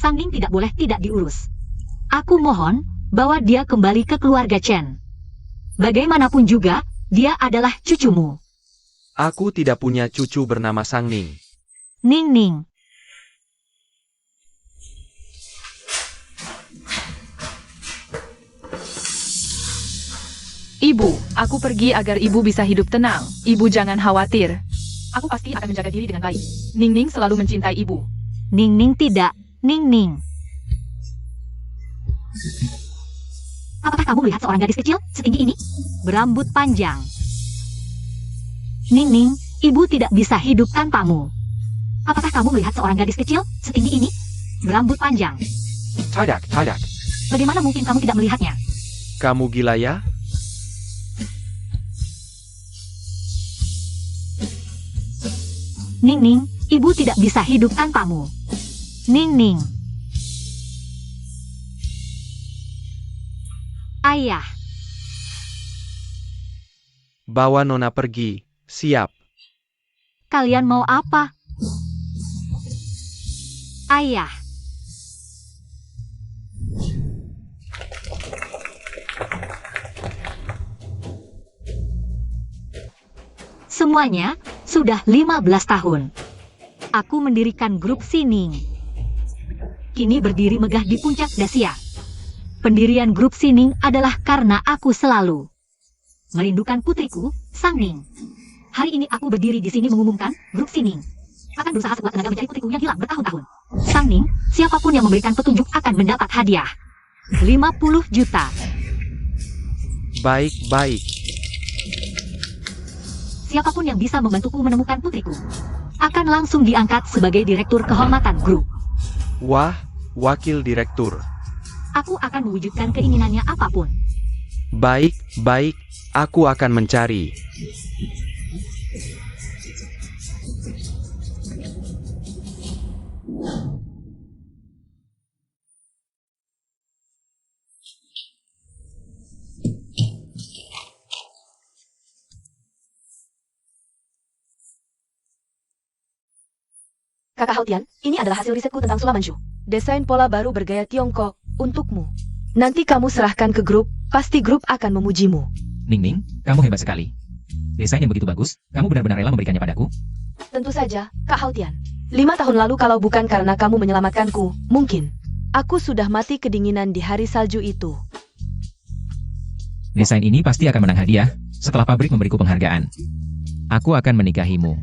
Sang Ning tidak boleh tidak diurus. Aku mohon, bawa dia kembali ke keluarga Chen. Bagaimanapun juga, dia adalah cucumu. Aku tidak punya cucu bernama Sang Ning. Ning Ning. Ibu, aku pergi agar ibu bisa hidup tenang. Ibu jangan khawatir. Aku pasti akan menjaga diri dengan baik. Ning Ning selalu mencintai ibu. Ning Ning tidak, Ning Ning. Apakah kamu melihat seorang gadis kecil setinggi ini? Berambut panjang. Ning Ning, ibu tidak bisa hidup tanpamu. Apakah kamu melihat seorang gadis kecil setinggi ini? Berambut panjang. Tidak. Bagaimana mungkin kamu tidak melihatnya? Kamu gila ya? Ning Ning, ibu tidak bisa hidup tanpamu. Ning Ning. Ayah. Bawa Nona pergi. Siap. Kalian mau apa? Ayah. Semuanya sudah 15 tahun. Aku mendirikan grup Sining. Kini berdiri megah di puncak Dacia. Pendirian grup Sining adalah karena aku selalu merindukan putriku, Sang Ning. Hari ini aku berdiri di sini mengumumkan, grup Sining akan berusaha sekuat tenaga mencari putriku yang hilang bertahun-tahun. Sang Ning, siapapun yang memberikan petunjuk akan mendapat hadiah 50 juta. Baik. Siapapun yang bisa membantuku menemukan putriku akan langsung diangkat sebagai direktur kehormatan grup. Wah, wakil direktur. Aku akan mewujudkan keinginannya apapun. Baik. Aku akan mencari. Kakak Hautian, ini adalah hasil risetku tentang Sulamanshu. Desain pola baru bergaya Tiongkok untukmu. Nanti kamu serahkan ke grup, pasti grup akan memujimu. Ning Ning, kamu hebat sekali. Desain yang begitu bagus, kamu benar-benar rela memberikannya padaku? Tentu saja, Kak Hautian. 5 tahun lalu kalau bukan karena kamu menyelamatkanku, mungkin aku sudah mati kedinginan di hari salju itu. Desain ini pasti akan menang hadiah, setelah pabrik memberiku penghargaan. Aku akan menikahimu.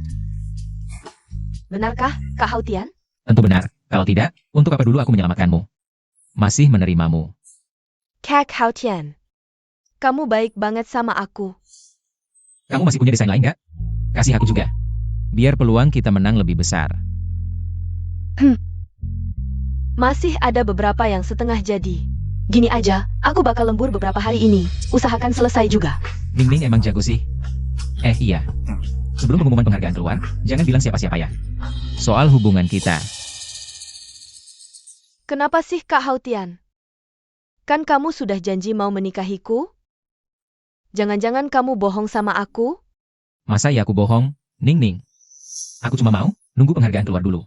Benarkah, Kak Hautian? Tentu benar, kalau tidak, untuk apa dulu aku menyelamatkanmu? Masih menerimamu. Kak Hautian, kamu baik banget sama aku. Kamu masih punya desain lain nggak? Kasih aku juga. Biar peluang kita menang lebih besar. Masih ada beberapa yang setengah jadi. Gini aja, aku bakal lembur beberapa hari ini. Usahakan selesai juga. Ning Ning emang jago sih. Iya. Sebelum pengumuman penghargaan keluar, jangan bilang siapa-siapa ya. Soal hubungan kita. Kenapa sih Kak Hautian? Kan kamu sudah janji mau menikahiku? Jangan-jangan kamu bohong sama aku? Masa ya aku bohong, Ning Ning? Aku cuma mau nunggu penghargaan keluar dulu.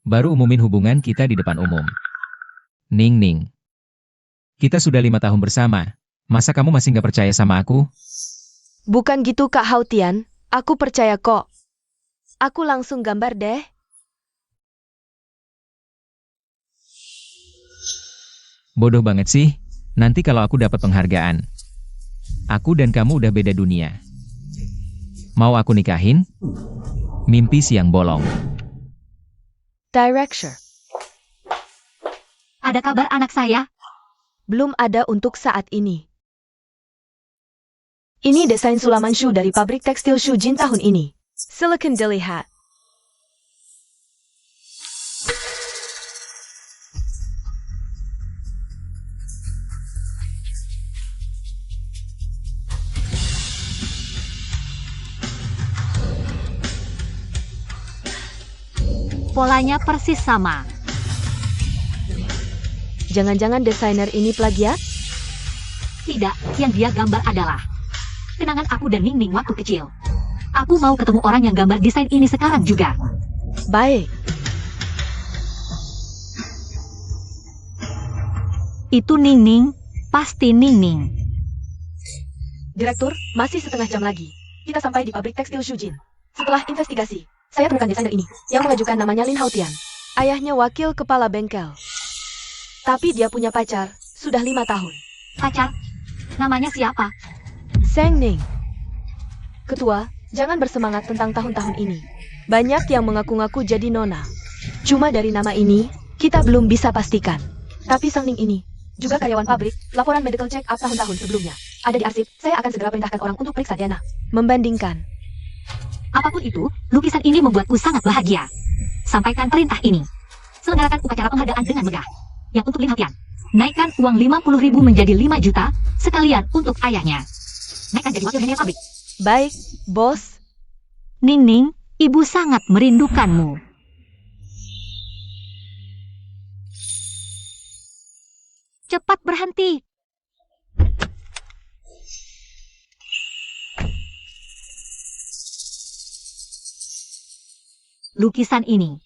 Baru umumin hubungan kita di depan umum. Ning Ning. Kita sudah 5 tahun bersama. Masa kamu masih nggak percaya sama aku? Bukan gitu Kak Hautian. Aku percaya kok. Aku langsung gambar deh. Bodoh banget sih. Nanti kalau aku dapat penghargaan. Aku dan kamu udah beda dunia. Mau aku nikahin? Mimpi siang bolong. Director. Ada kabar anak saya? Belum ada untuk saat ini. Ini desain Sulamanshu dari pabrik tekstil Shujin tahun ini. Silakan dilihat. Polanya persis sama. Jangan-jangan desainer ini plagiat? Tidak, yang dia gambar adalah kenangan aku dan Ning Ning waktu kecil. Aku mau ketemu orang yang gambar desain ini sekarang juga. Baik. Itu Ningning, pasti Ningning. Direktur, masih setengah jam lagi. Kita sampai di pabrik tekstil Shujin. Setelah investigasi, saya temukan desainer ini, yang mengajukan namanya Lin Haotian. Ayahnya wakil kepala bengkel. Tapi dia punya pacar, sudah 5 tahun. Pacar? Namanya siapa? Seng Ning. Ketua, jangan bersemangat tentang tahun-tahun ini. Banyak yang mengaku-ngaku jadi nona. Cuma dari nama ini, kita belum bisa pastikan. Tapi Sang Ning ini juga karyawan pabrik, laporan medical check up tahun-tahun sebelumnya. Ada di arsip, saya akan segera perintahkan orang untuk periksa DNA. Membandingkan. Apapun itu, lukisan ini membuatku sangat bahagia. Sampaikan perintah ini. Selenggarakan upacara penghargaan dengan megah. Yang untuk Lin Haotian, naikkan uang 50.000 menjadi 5 juta, sekalian untuk ayahnya. Naikkan jadi wakil manajer pabrik. Baik, bos. Ningning, ibu sangat merindukanmu. Cepat berhenti. Lukisan ini.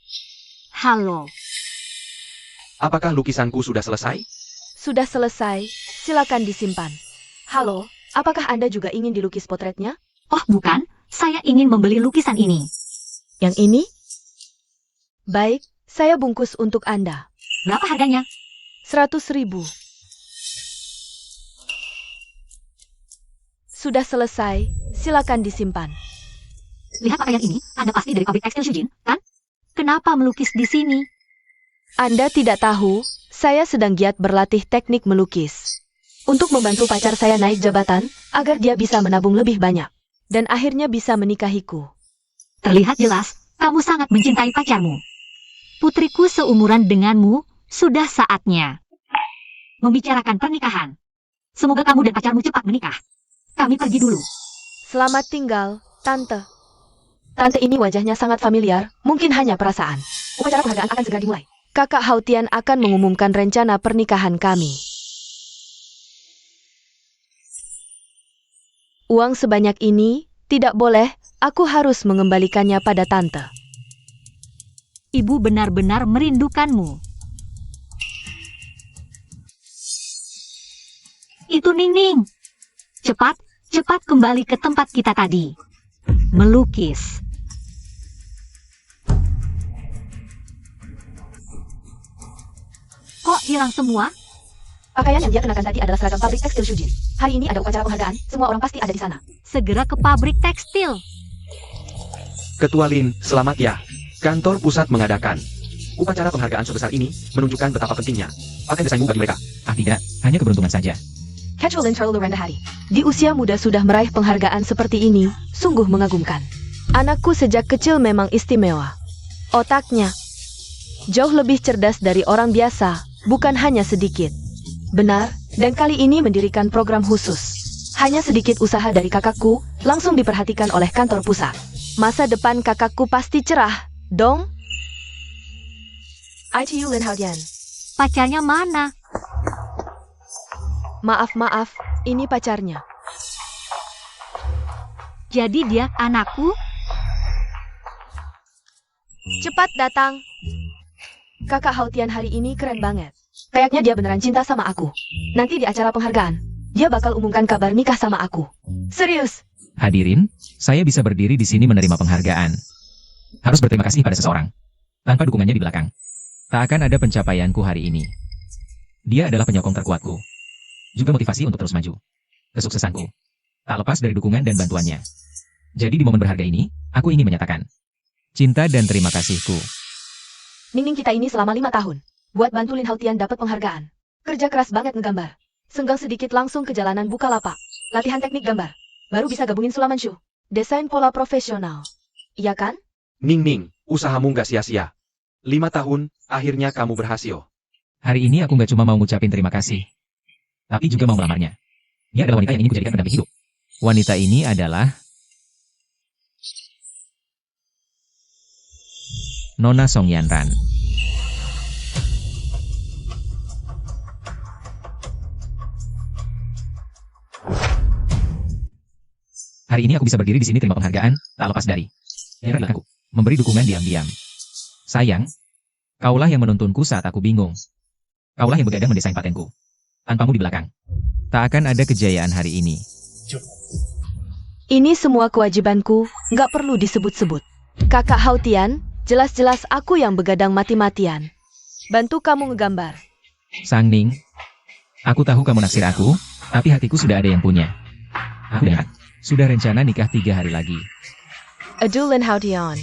Halo. Apakah lukisanku sudah selesai? Sudah selesai, silakan disimpan. Halo, apakah Anda juga ingin dilukis potretnya? Oh bukan, saya ingin membeli lukisan ini. Yang ini? Baik, saya bungkus untuk Anda. Berapa harganya? 100.000. Sudah selesai, silakan disimpan. Lihat pakaian ini, Anda pasti dari pabrik tekstil Shujin, kan? Kenapa melukis di sini? Anda tidak tahu, saya sedang giat berlatih teknik melukis. Untuk membantu pacar saya naik jabatan, agar dia bisa menabung lebih banyak. Dan akhirnya bisa menikahiku. Terlihat jelas, kamu sangat mencintai pacarmu. Putriku seumuran denganmu, sudah saatnya membicarakan pernikahan. Semoga kamu dan pacarmu cepat menikah. Kami pergi dulu. Selamat tinggal, Tante. Tante ini wajahnya sangat familiar, mungkin hanya perasaan. Upacara penghargaan akan segera dimulai. Kakak Haotian akan mengumumkan rencana pernikahan kami. Uang sebanyak ini, tidak boleh, aku harus mengembalikannya pada Tante. Ibu benar-benar merindukanmu. Itu Ningning. Cepat, cepat kembali ke tempat kita tadi. Melukis. Kok hilang semua? Pakaian yang dia kenakan tadi adalah seragam pabrik tekstil Shujin. Hari ini ada upacara penghargaan, semua orang pasti ada di sana. Segera ke pabrik tekstil. Ketua Lin, selamat ya. Kantor pusat mengadakan upacara penghargaan sebesar ini, menunjukkan betapa pentingnya paten desainmu bagi mereka. Ah tidak, hanya keberuntungan saja. Casual Internal Lorenda Hari. Di usia muda sudah meraih penghargaan seperti ini, sungguh mengagumkan. Anakku sejak kecil memang istimewa. Otaknya jauh lebih cerdas dari orang biasa, bukan hanya sedikit. Benar, dan kali ini mendirikan program khusus. Hanya sedikit usaha dari kakakku, langsung diperhatikan oleh kantor pusat. Masa depan kakakku pasti cerah, dong? ITU Lin Haotian. Pacarnya mana? Maaf, ini pacarnya. Jadi dia anakku? Cepat datang. Kakak Haotian hari ini keren banget. Kayaknya dia beneran cinta sama aku. Nanti di acara penghargaan, dia bakal umumkan kabar nikah sama aku. Serius. Hadirin, saya bisa berdiri di sini menerima penghargaan. Harus berterima kasih pada seseorang. Tanpa dukungannya di belakang, tak akan ada pencapaianku hari ini. Dia adalah penyokong terkuatku. Juga motivasi untuk terus maju. Kesuksesanku tak lepas dari dukungan dan bantuannya. Jadi di momen berharga ini, aku ingin menyatakan cinta dan terima kasihku. Ningning kita ini selama 5 tahun. Buat bantu Lin Haotian dapat penghargaan. Kerja keras banget ngegambar. Senggang sedikit langsung ke jalanan Bukalapak. Latihan teknik gambar. Baru bisa gabungin Sulamanshu. Desain pola profesional. Iya kan? Ningning, usahamu nggak sia-sia. 5 tahun, akhirnya kamu berhasil. Hari ini aku nggak cuma mau ngucapin terima kasih, tapi juga mau melamarnya. Dia adalah wanita yang ingin kujadikan pendamping hidup. Wanita ini adalah Nona Song Yanran. Hari ini aku bisa berdiri di sini terima penghargaan, tak lepas dari Yanran di belakangku, memberi dukungan diam-diam. Sayang, kaulah yang menuntunku saat aku bingung. Kaulah yang begadang mendesain patenku. tanpamu di belakang. Tak akan ada kejayaan hari ini. Ini semua kewajibanku, nggak perlu disebut-sebut. Kakak Haotian, jelas-jelas aku yang begadang mati-matian. Bantu kamu ngegambar. Sang Ning, aku tahu kamu naksir aku, tapi hatiku sudah ada yang punya. Aku dan sudah rencana nikah 3 hari lagi. Aduh Lin Haotian.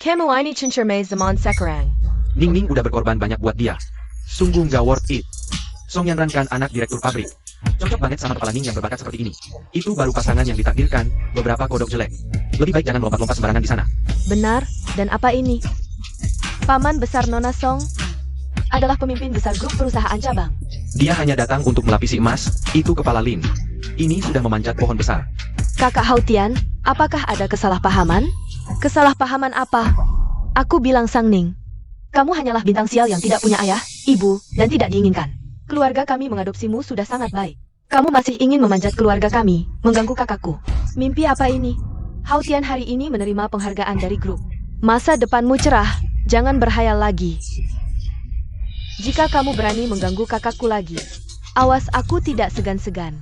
Kamu ini cincirme zaman sekarang. Ning Ning udah berkorban banyak buat dia. Sungguh nggak worth it. Song Yanran kan anak direktur pabrik. Cocok banget sama kepala Ning yang berbakat seperti ini. Itu baru pasangan yang ditakdirkan, beberapa kodok jelek. Lebih baik jangan lompat-lompat sembarangan di sana. Benar, dan apa ini? Paman besar Nona Song adalah pemimpin besar grup perusahaan cabang. Dia hanya datang untuk melapisi emas, itu kepala Lin. Ini sudah memanjat pohon besar. Kakak Haotian, apakah ada kesalahpahaman? Kesalahpahaman apa? Aku bilang Sang Ning. Kamu hanyalah bintang sial yang tidak punya ayah, ibu, dan tidak diinginkan. Keluarga kami mengadopsimu sudah sangat baik. Kamu masih ingin memanjat keluarga kami, mengganggu kakakku. Mimpi apa ini? Haotian hari ini menerima penghargaan dari grup. Masa depanmu cerah, jangan berhayal lagi. Jika kamu berani mengganggu kakakku lagi, awas aku tidak segan-segan.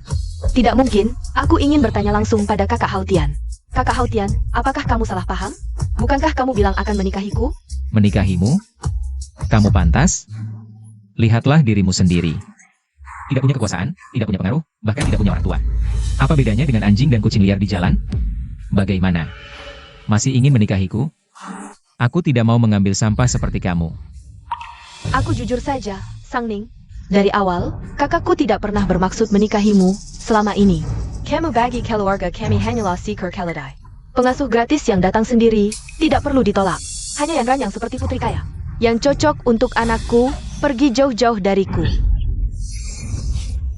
Tidak mungkin, aku ingin bertanya langsung pada kakak Haotian. Kakak Haotian, apakah kamu salah paham? Bukankah kamu bilang akan menikahiku? Menikahimu? Kamu pantas? Lihatlah dirimu sendiri. Tidak punya kekuasaan, tidak punya pengaruh, bahkan tidak punya orang tua. Apa bedanya dengan anjing dan kucing liar di jalan? Bagaimana? Masih ingin menikahiku? Aku tidak mau mengambil sampah seperti kamu. Aku jujur saja, Sang Ning. Dari awal, kakakku tidak pernah bermaksud menikahimu selama ini. Kamu bagi keluarga kami hanyalah seeker keledai. Pengasuh gratis yang datang sendiri, tidak perlu ditolak. Hanya Yanran yang seperti putri kaya. Yang cocok untuk anakku, pergi jauh-jauh dariku.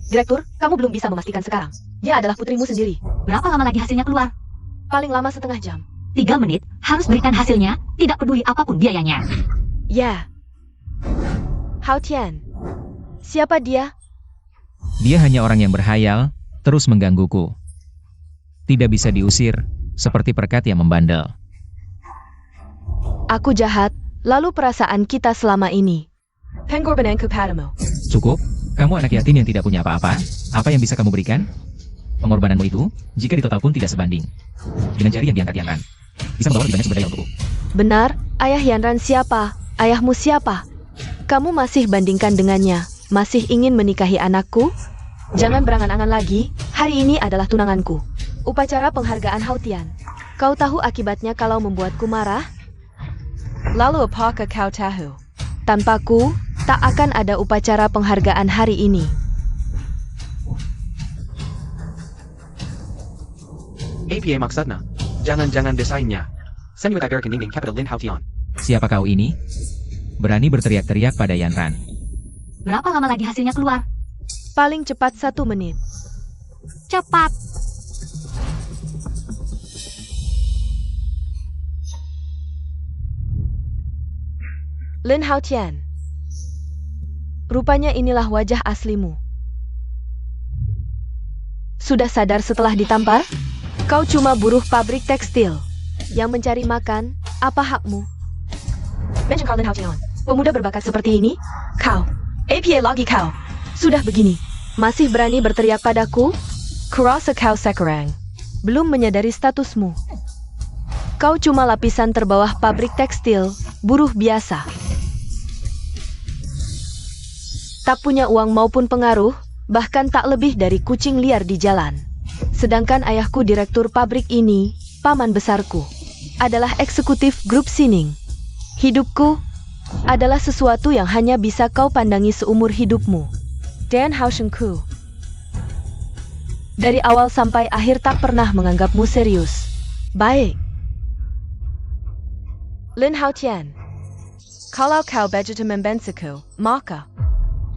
Direktur, kamu belum bisa memastikan sekarang. Dia adalah putrimu sendiri. Berapa lama lagi hasilnya keluar? Paling lama setengah jam. 3 menit, harus berikan hasilnya, tidak peduli apapun biayanya. Ya. Haotian. Siapa dia? Dia hanya orang yang berhayal, terus menggangguku. Tidak bisa diusir, seperti perekat yang membandel. Aku jahat, lalu perasaan kita selama ini. Pengorbananku padamu. Cukup? Kamu anak yatim yang tidak punya apa-apa? Apa yang bisa kamu berikan? Pengorbananmu itu, jika ditotal pun tidak sebanding dengan jari yang diangkat Yanran. Bisa membawa lebih banyak sumber daya untukku. Benar, ayah Yanran siapa? Ayahmu siapa? Kamu masih bandingkan dengannya, masih ingin menikahi anakku? Jangan berangan-angan lagi, hari ini adalah tunanganku. Upacara penghargaan Haotian. Kau tahu akibatnya kalau membuatku marah? Lalu apakah kau tahu? Tanpaku, tak akan ada upacara penghargaan hari ini. APA maksudnya, jangan-jangan desainnya. Senwit agar Ning Ning Capital Lin Haotian. Siapa kau ini? Berani berteriak-teriak pada Yanran. Berapa lama lagi hasilnya keluar? Paling cepat 1 menit. Cepat! Lin Haotian. Rupanya inilah wajah aslimu. Sudah sadar setelah ditampar? Kau cuma buruh pabrik tekstil. Yang mencari makan, apa hakmu? Mention Lin Haotian. Pemuda berbakat seperti ini? Kau. APA lagi kau. Sudah begini. Masih berani berteriak padaku? Kurasa kau sekarang belum menyadari statusmu. Kau cuma lapisan terbawah pabrik tekstil, buruh biasa. Tak punya uang maupun pengaruh, bahkan tak lebih dari kucing liar di jalan. Sedangkan ayahku direktur pabrik ini, paman besarku, adalah eksekutif grup Sining. Hidupku adalah sesuatu yang hanya bisa kau pandangi seumur hidupmu. Dan Haotianku. Dari awal sampai akhir tak pernah menganggapmu serius. Baik. Lin Haotian. Kalau kau begitu membenciku, maka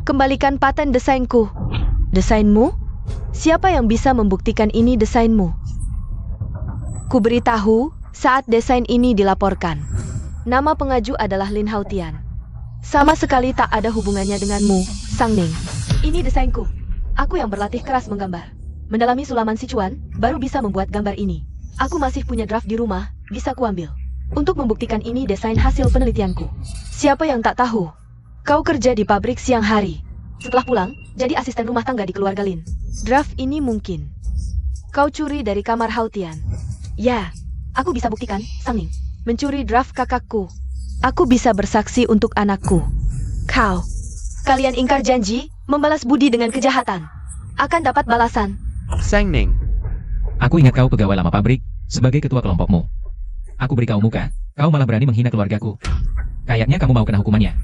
kembalikan paten desainku. Desainmu? Siapa yang bisa membuktikan ini desainmu? Ku beritahu saat desain ini dilaporkan. Nama pengaju adalah Lin Haotian. Sama sekali tak ada hubungannya denganmu, Sang Ning. Ini desainku. Aku yang berlatih keras menggambar. Mendalami sulaman Sichuan, baru bisa membuat gambar ini. Aku masih punya draft di rumah, bisa kuambil. Untuk membuktikan ini desain hasil penelitianku. Siapa yang tak tahu? Kau kerja di pabrik siang hari. Setelah pulang, jadi asisten rumah tangga di keluarga Lin. Draft ini mungkin. Kau curi dari kamar Haotian. Ya, aku bisa buktikan, Sang Ning. Mencuri draft kakakku. Aku bisa bersaksi untuk anakku. Kalian ingkar janji, membalas budi dengan kejahatan. Akan dapat balasan. Sang Ning, Aku ingat kau pegawai lama pabrik, sebagai ketua kelompokmu. Aku beri kau muka, kau malah berani menghina keluargaku. Kayaknya kamu mau kena hukumannya.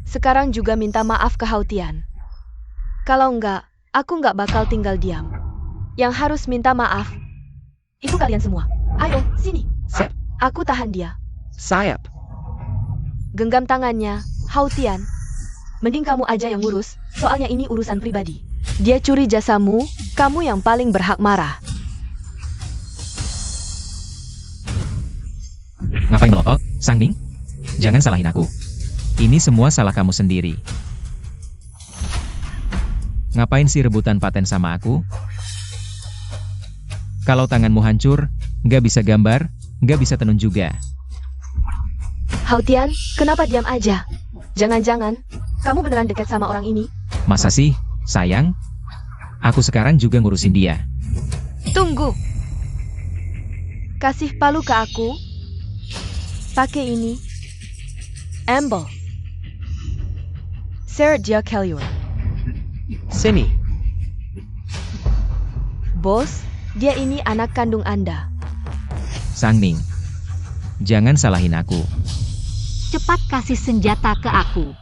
Sekarang juga minta maaf ke Haotian. Kalau enggak, aku enggak bakal tinggal diam. Yang harus minta maaf, itu kalian semua. Ayo, sini. Sep. Aku tahan dia. Sayap. Genggam tangannya, Haotian. Mending kamu aja yang ngurus, soalnya ini urusan pribadi. Dia curi jasamu, kamu yang paling berhak marah. Ngapain melotot, Sang Ning? Jangan salahin aku. Ini semua salah kamu sendiri. Ngapain sih rebutan paten sama aku? Kalau tanganmu hancur, nggak bisa gambar, nggak bisa tenun juga. Haotian, kenapa diam aja? Jangan-jangan, kamu beneran dekat sama orang ini? Masa sih, sayang? Aku sekarang juga ngurusin dia. Tunggu. Kasih palu ke aku. Pakai ini. Amble. Sarah Dia Kellyur. Sini. Bos, dia ini anak kandung Anda. Sang Ning, jangan salahin aku. Cepat kasih senjata ke aku.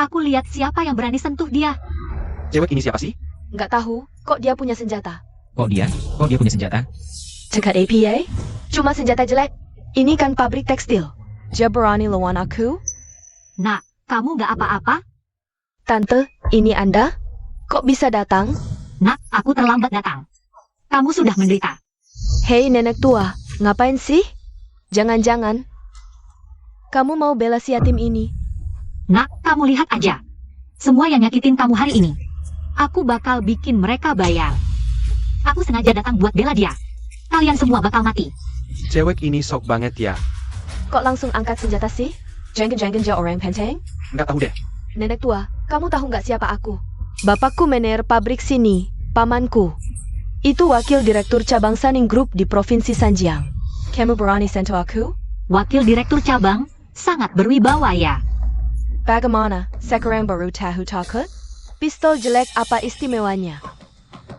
Aku lihat siapa yang berani sentuh dia. Cewek ini siapa sih? Nggak tahu, kok dia punya senjata. Kok dia punya senjata? Dekat APA? Cuma senjata jelek. Ini kan pabrik tekstil. Dia berani lawan aku? Nak, kamu nggak apa-apa? Tante, ini Anda? Kok bisa datang? Nak, aku terlambat datang. Kamu sudah menderita. Hei nenek tua, ngapain sih? Jangan-jangan kamu mau bela si yatim ini? Nak, kamu lihat aja. Semua yang nyakitin kamu hari ini. Aku bakal bikin mereka bayar. Aku sengaja datang buat bela dia. Kalian semua bakal mati. Cewek ini sok banget ya. Kok langsung angkat senjata sih? Jangan-jangan dia orang penteng? Nggak tahu deh. Nenek tua, kamu tahu nggak siapa aku? Bapakku manajer pabrik sini, pamanku. Itu wakil direktur cabang Saning Group di Provinsi Sanjiang. Kamu berani sentuh aku? Wakil direktur cabang, sangat berwibawa ya. Bagaimana, sekarang baru tahu takut? Pistol jelek apa istimewanya?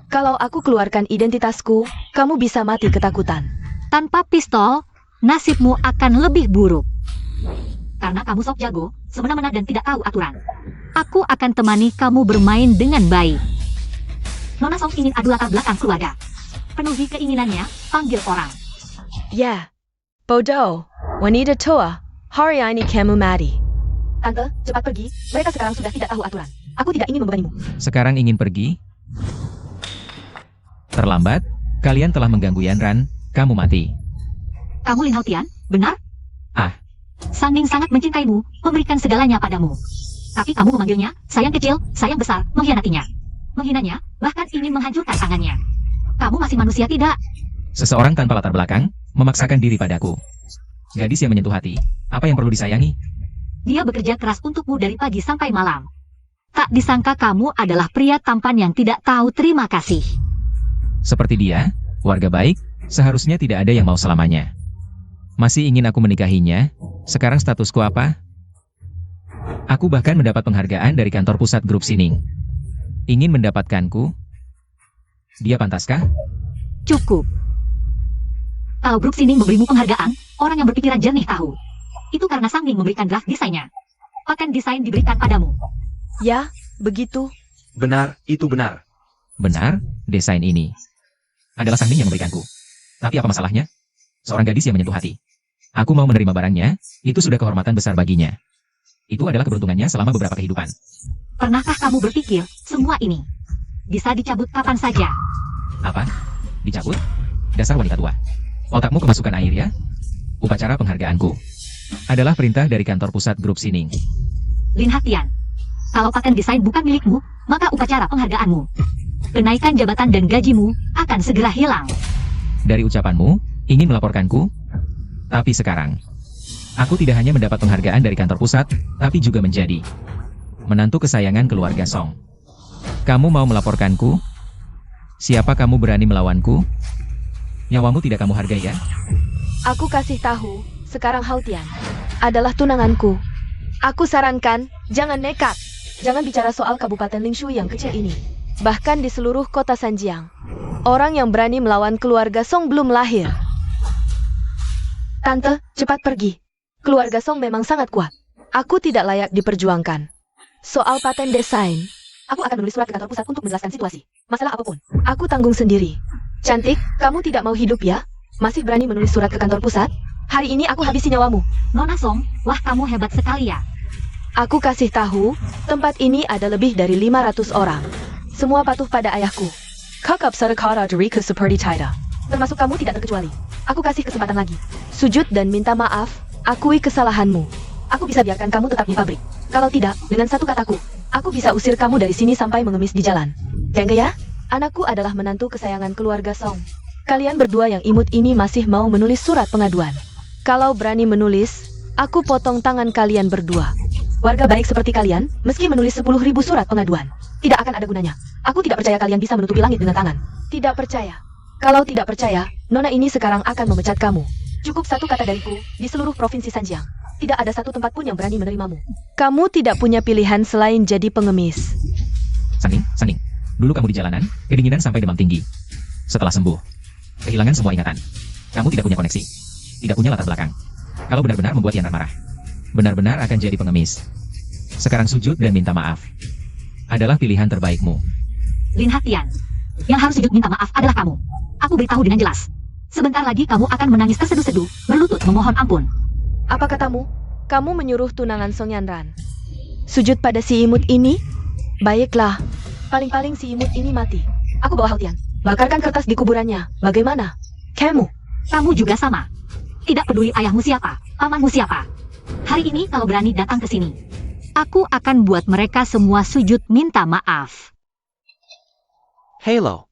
Kalau aku keluarkan identitasku, kamu bisa mati ketakutan. Tanpa pistol, nasibmu akan lebih buruk. Karena kamu sok jago, semena-mena dan tidak tahu aturan. Aku akan temani kamu bermain dengan baik. Nona Song ingin adu latar belakang keluarga. Penuhi keinginannya, panggil orang. Ya, bodoh, wanita tua, hari ini kamu mati. Tante, cepat pergi, mereka sekarang sudah tidak tahu aturan. Aku tidak ingin membebanimu. Sekarang ingin pergi? Terlambat, kalian telah mengganggu Yanran, kamu mati. Kamu Lin Haotian, benar? Ah. Sang Ning sangat mencintaimu, memberikan segalanya padamu. Tapi kamu memanggilnya, sayang kecil, sayang besar, mengkhianatinya. Menghinanya, bahkan ingin menghancurkan tangannya. Kamu masih manusia tidak? Seseorang tanpa latar belakang, memaksakan diri padaku. Gadis yang menyentuh hati, apa yang perlu disayangi? Dia bekerja keras untukmu dari pagi sampai malam. Tak disangka kamu adalah pria tampan yang tidak tahu terima kasih. Seperti dia, warga baik, seharusnya tidak ada yang mau selamanya. Masih ingin aku menikahinya, sekarang statusku apa? Aku bahkan mendapat penghargaan dari kantor pusat grup Sining. Ingin mendapatkanku? Dia pantaskah? Cukup. Kalau grup Sining memberimu penghargaan, orang yang berpikiran jernih tahu. Itu karena Sang Ning memberikan draft desainnya. Paten desain diberikan padamu. Ya, begitu. Benar, itu benar. Benar, desain ini adalah Sang Ning yang memberikanku. Tapi apa masalahnya? Seorang gadis yang menyentuh hati. Aku mau menerima barangnya, itu sudah kehormatan besar baginya. Itu adalah keberuntungannya selama beberapa kehidupan. Pernahkah kamu berpikir, semua ini bisa dicabut kapan saja? Apa? Dicabut? Dasar wanita tua. Otakmu kemasukan air ya? Upacara penghargaanku adalah perintah dari kantor pusat grup Sining. Lin Haotian, kalau paten desain bukan milikmu, maka upacara penghargaanmu, kenaikan jabatan dan gajimu akan segera hilang. Dari ucapanmu, ingin melaporkanku? Tapi sekarang, aku tidak hanya mendapat penghargaan dari kantor pusat, tapi juga menjadi menantu kesayangan keluarga Song. Kamu mau melaporkanku? Siapa kamu berani melawanku? Nyawamu tidak kamu hargai ya? Aku kasih tahu, sekarang Haotian adalah tunanganku. Aku sarankan, jangan nekat. Jangan bicara soal Kabupaten Lingshu yang kecil ini. Bahkan di seluruh kota Sanjiang, orang yang berani melawan keluarga Song belum lahir. Tante, cepat pergi. Keluarga Song memang sangat kuat. Aku tidak layak diperjuangkan. Soal paten desain, aku akan menulis surat ke kantor pusat untuk menjelaskan situasi. Masalah apapun, aku tanggung sendiri. Cantik, kamu tidak mau hidup ya? Masih berani menulis surat ke kantor pusat? Hari ini aku habisi nyawamu. Nona Song, wah kamu hebat sekali ya. Aku kasih tahu, tempat ini ada lebih dari 500 orang. Semua patuh pada ayahku. Kakap Sarakara diriku seperti Taida. Termasuk kamu tidak terkecuali. Aku kasih kesempatan lagi. Sujud dan minta maaf, akui kesalahanmu. Aku bisa biarkan kamu tetap di pabrik. Kalau tidak, dengan satu kataku, aku bisa usir kamu dari sini sampai mengemis di jalan. Gengge ya? Anakku adalah menantu kesayangan keluarga Song. Kalian berdua yang imut ini masih mau menulis surat pengaduan. Kalau berani menulis, aku potong tangan kalian berdua. Warga baik seperti kalian, meski menulis 10.000 surat pengaduan, tidak akan ada gunanya. Aku tidak percaya kalian bisa menutupi langit dengan tangan. Tidak percaya. Kalau tidak percaya, Nona ini sekarang akan memecat kamu. Cukup satu kata dariku, di seluruh provinsi Sanjiang. Tidak ada satu tempat pun yang berani menerimamu. Kamu tidak punya pilihan selain jadi pengemis. Saning. Dulu kamu di jalanan, kedinginan sampai demam tinggi. Setelah sembuh, kehilangan semua ingatan. Kamu tidak punya koneksi. Tidak punya latar belakang. Kalau benar-benar membuat Yanran marah, benar-benar akan jadi pengemis. Sekarang sujud dan minta maaf. Adalah pilihan terbaikmu. Lin Hatian, yang harus sujud minta maaf adalah kamu. Aku beritahu dengan jelas. Sebentar lagi kamu akan menangis terseduh-seduh, berlutut memohon ampun. Apa katamu? Kamu menyuruh tunangan Song Yanran sujud pada si imut ini? Baiklah, paling-paling si imut ini mati. Aku bawa Haotian. Bakarkan kertas di kuburannya. Bagaimana? Kamu juga sama. Tidak peduli ayahmu siapa, pamanmu siapa. Hari ini kalau berani datang ke sini, aku akan buat mereka semua sujud minta maaf. Halo.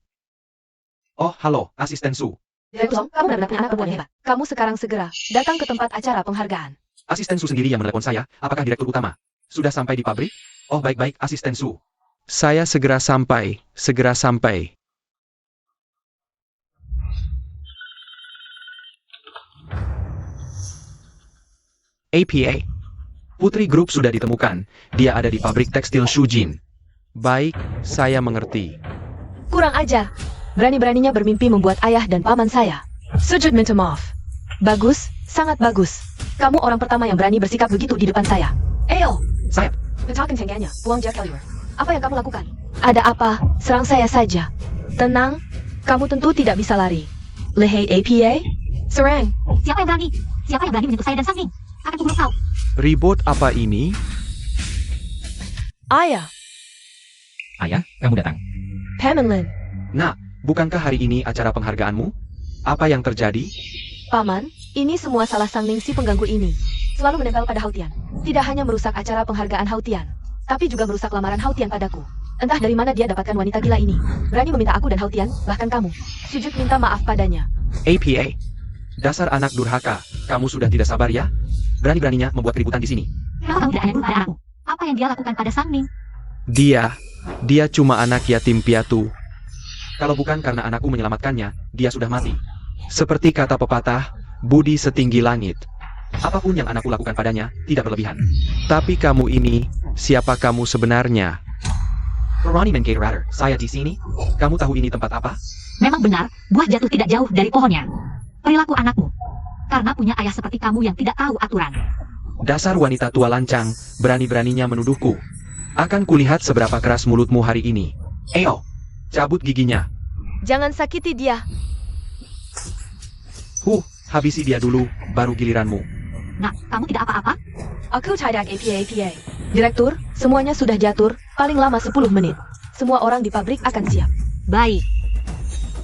Oh, halo, Asisten Su. Direktur Song, kamu benar-benar punya anak perempuan hebat. Kamu sekarang segera datang ke tempat acara penghargaan. Asisten Su sendiri yang menelepon saya, apakah direktur utama? Sudah sampai di pabrik? Oh, baik-baik, Asisten Su. Saya segera sampai. APA. Putri Group sudah ditemukan. Dia ada di pabrik tekstil Shujin. Baik, saya mengerti. Kurang ajar. Berani-beraninya bermimpi membuat ayah dan paman saya sujud minta maaf. Bagus, sangat bagus. Kamu orang pertama yang berani bersikap begitu di depan saya. Eyo, Saya, petakan cengganya, buang Jack Kellywer. Apa yang kamu lakukan? Ada apa? Serang saya saja. Tenang, kamu tentu tidak bisa lari. Lehei APA? Serang. Siapa yang berani? Siapa yang berani menyentuh saya dan Sangning? Akan kubunuh kau. ribut apa ini? Ayah, Ayah, kamu datang. Pamanlin. Nah, bukankah hari ini acara penghargaanmu? Apa yang terjadi? Paman, ini semua salah Sangning si pengganggu ini. Selalu menempel pada Haotian. Tidak hanya merusak acara penghargaan Haotian, tapi juga merusak lamaran Haotian padaku. Entah dari mana dia dapatkan wanita gila ini. Berani meminta aku dan Haotian, bahkan kamu, sujud minta maaf padanya. APA. Dasar anak durhaka, kamu sudah tidak sabar ya? Berani-beraninya membuat keributan di sini. Kenapa kamu tidak hanya dulu pada anakmu? Apa yang dia lakukan pada Sangning? Dia cuma anak yatim piatu. Kalau bukan karena anakku menyelamatkannya, dia sudah mati. Seperti kata pepatah, budi setinggi langit. Apapun yang anakku lakukan padanya, tidak berlebihan. Tapi kamu ini, siapa kamu sebenarnya? Ronnie Menkater, saya di sini. Kamu tahu ini tempat apa? Memang benar, buah jatuh tidak jauh dari pohonnya. Perilaku anakmu. Karena punya ayah seperti kamu yang tidak tahu aturan. Dasar wanita tua lancang, berani-beraninya menuduhku. Akan kulihat seberapa keras mulutmu hari ini. Eyo, cabut giginya. Jangan sakiti dia. Habisi dia dulu, baru giliranmu. Nah, kamu tidak apa-apa? Aku tidak APA. Direktur, semuanya sudah diatur, paling lama 10 menit. Semua orang di pabrik akan siap. Baik.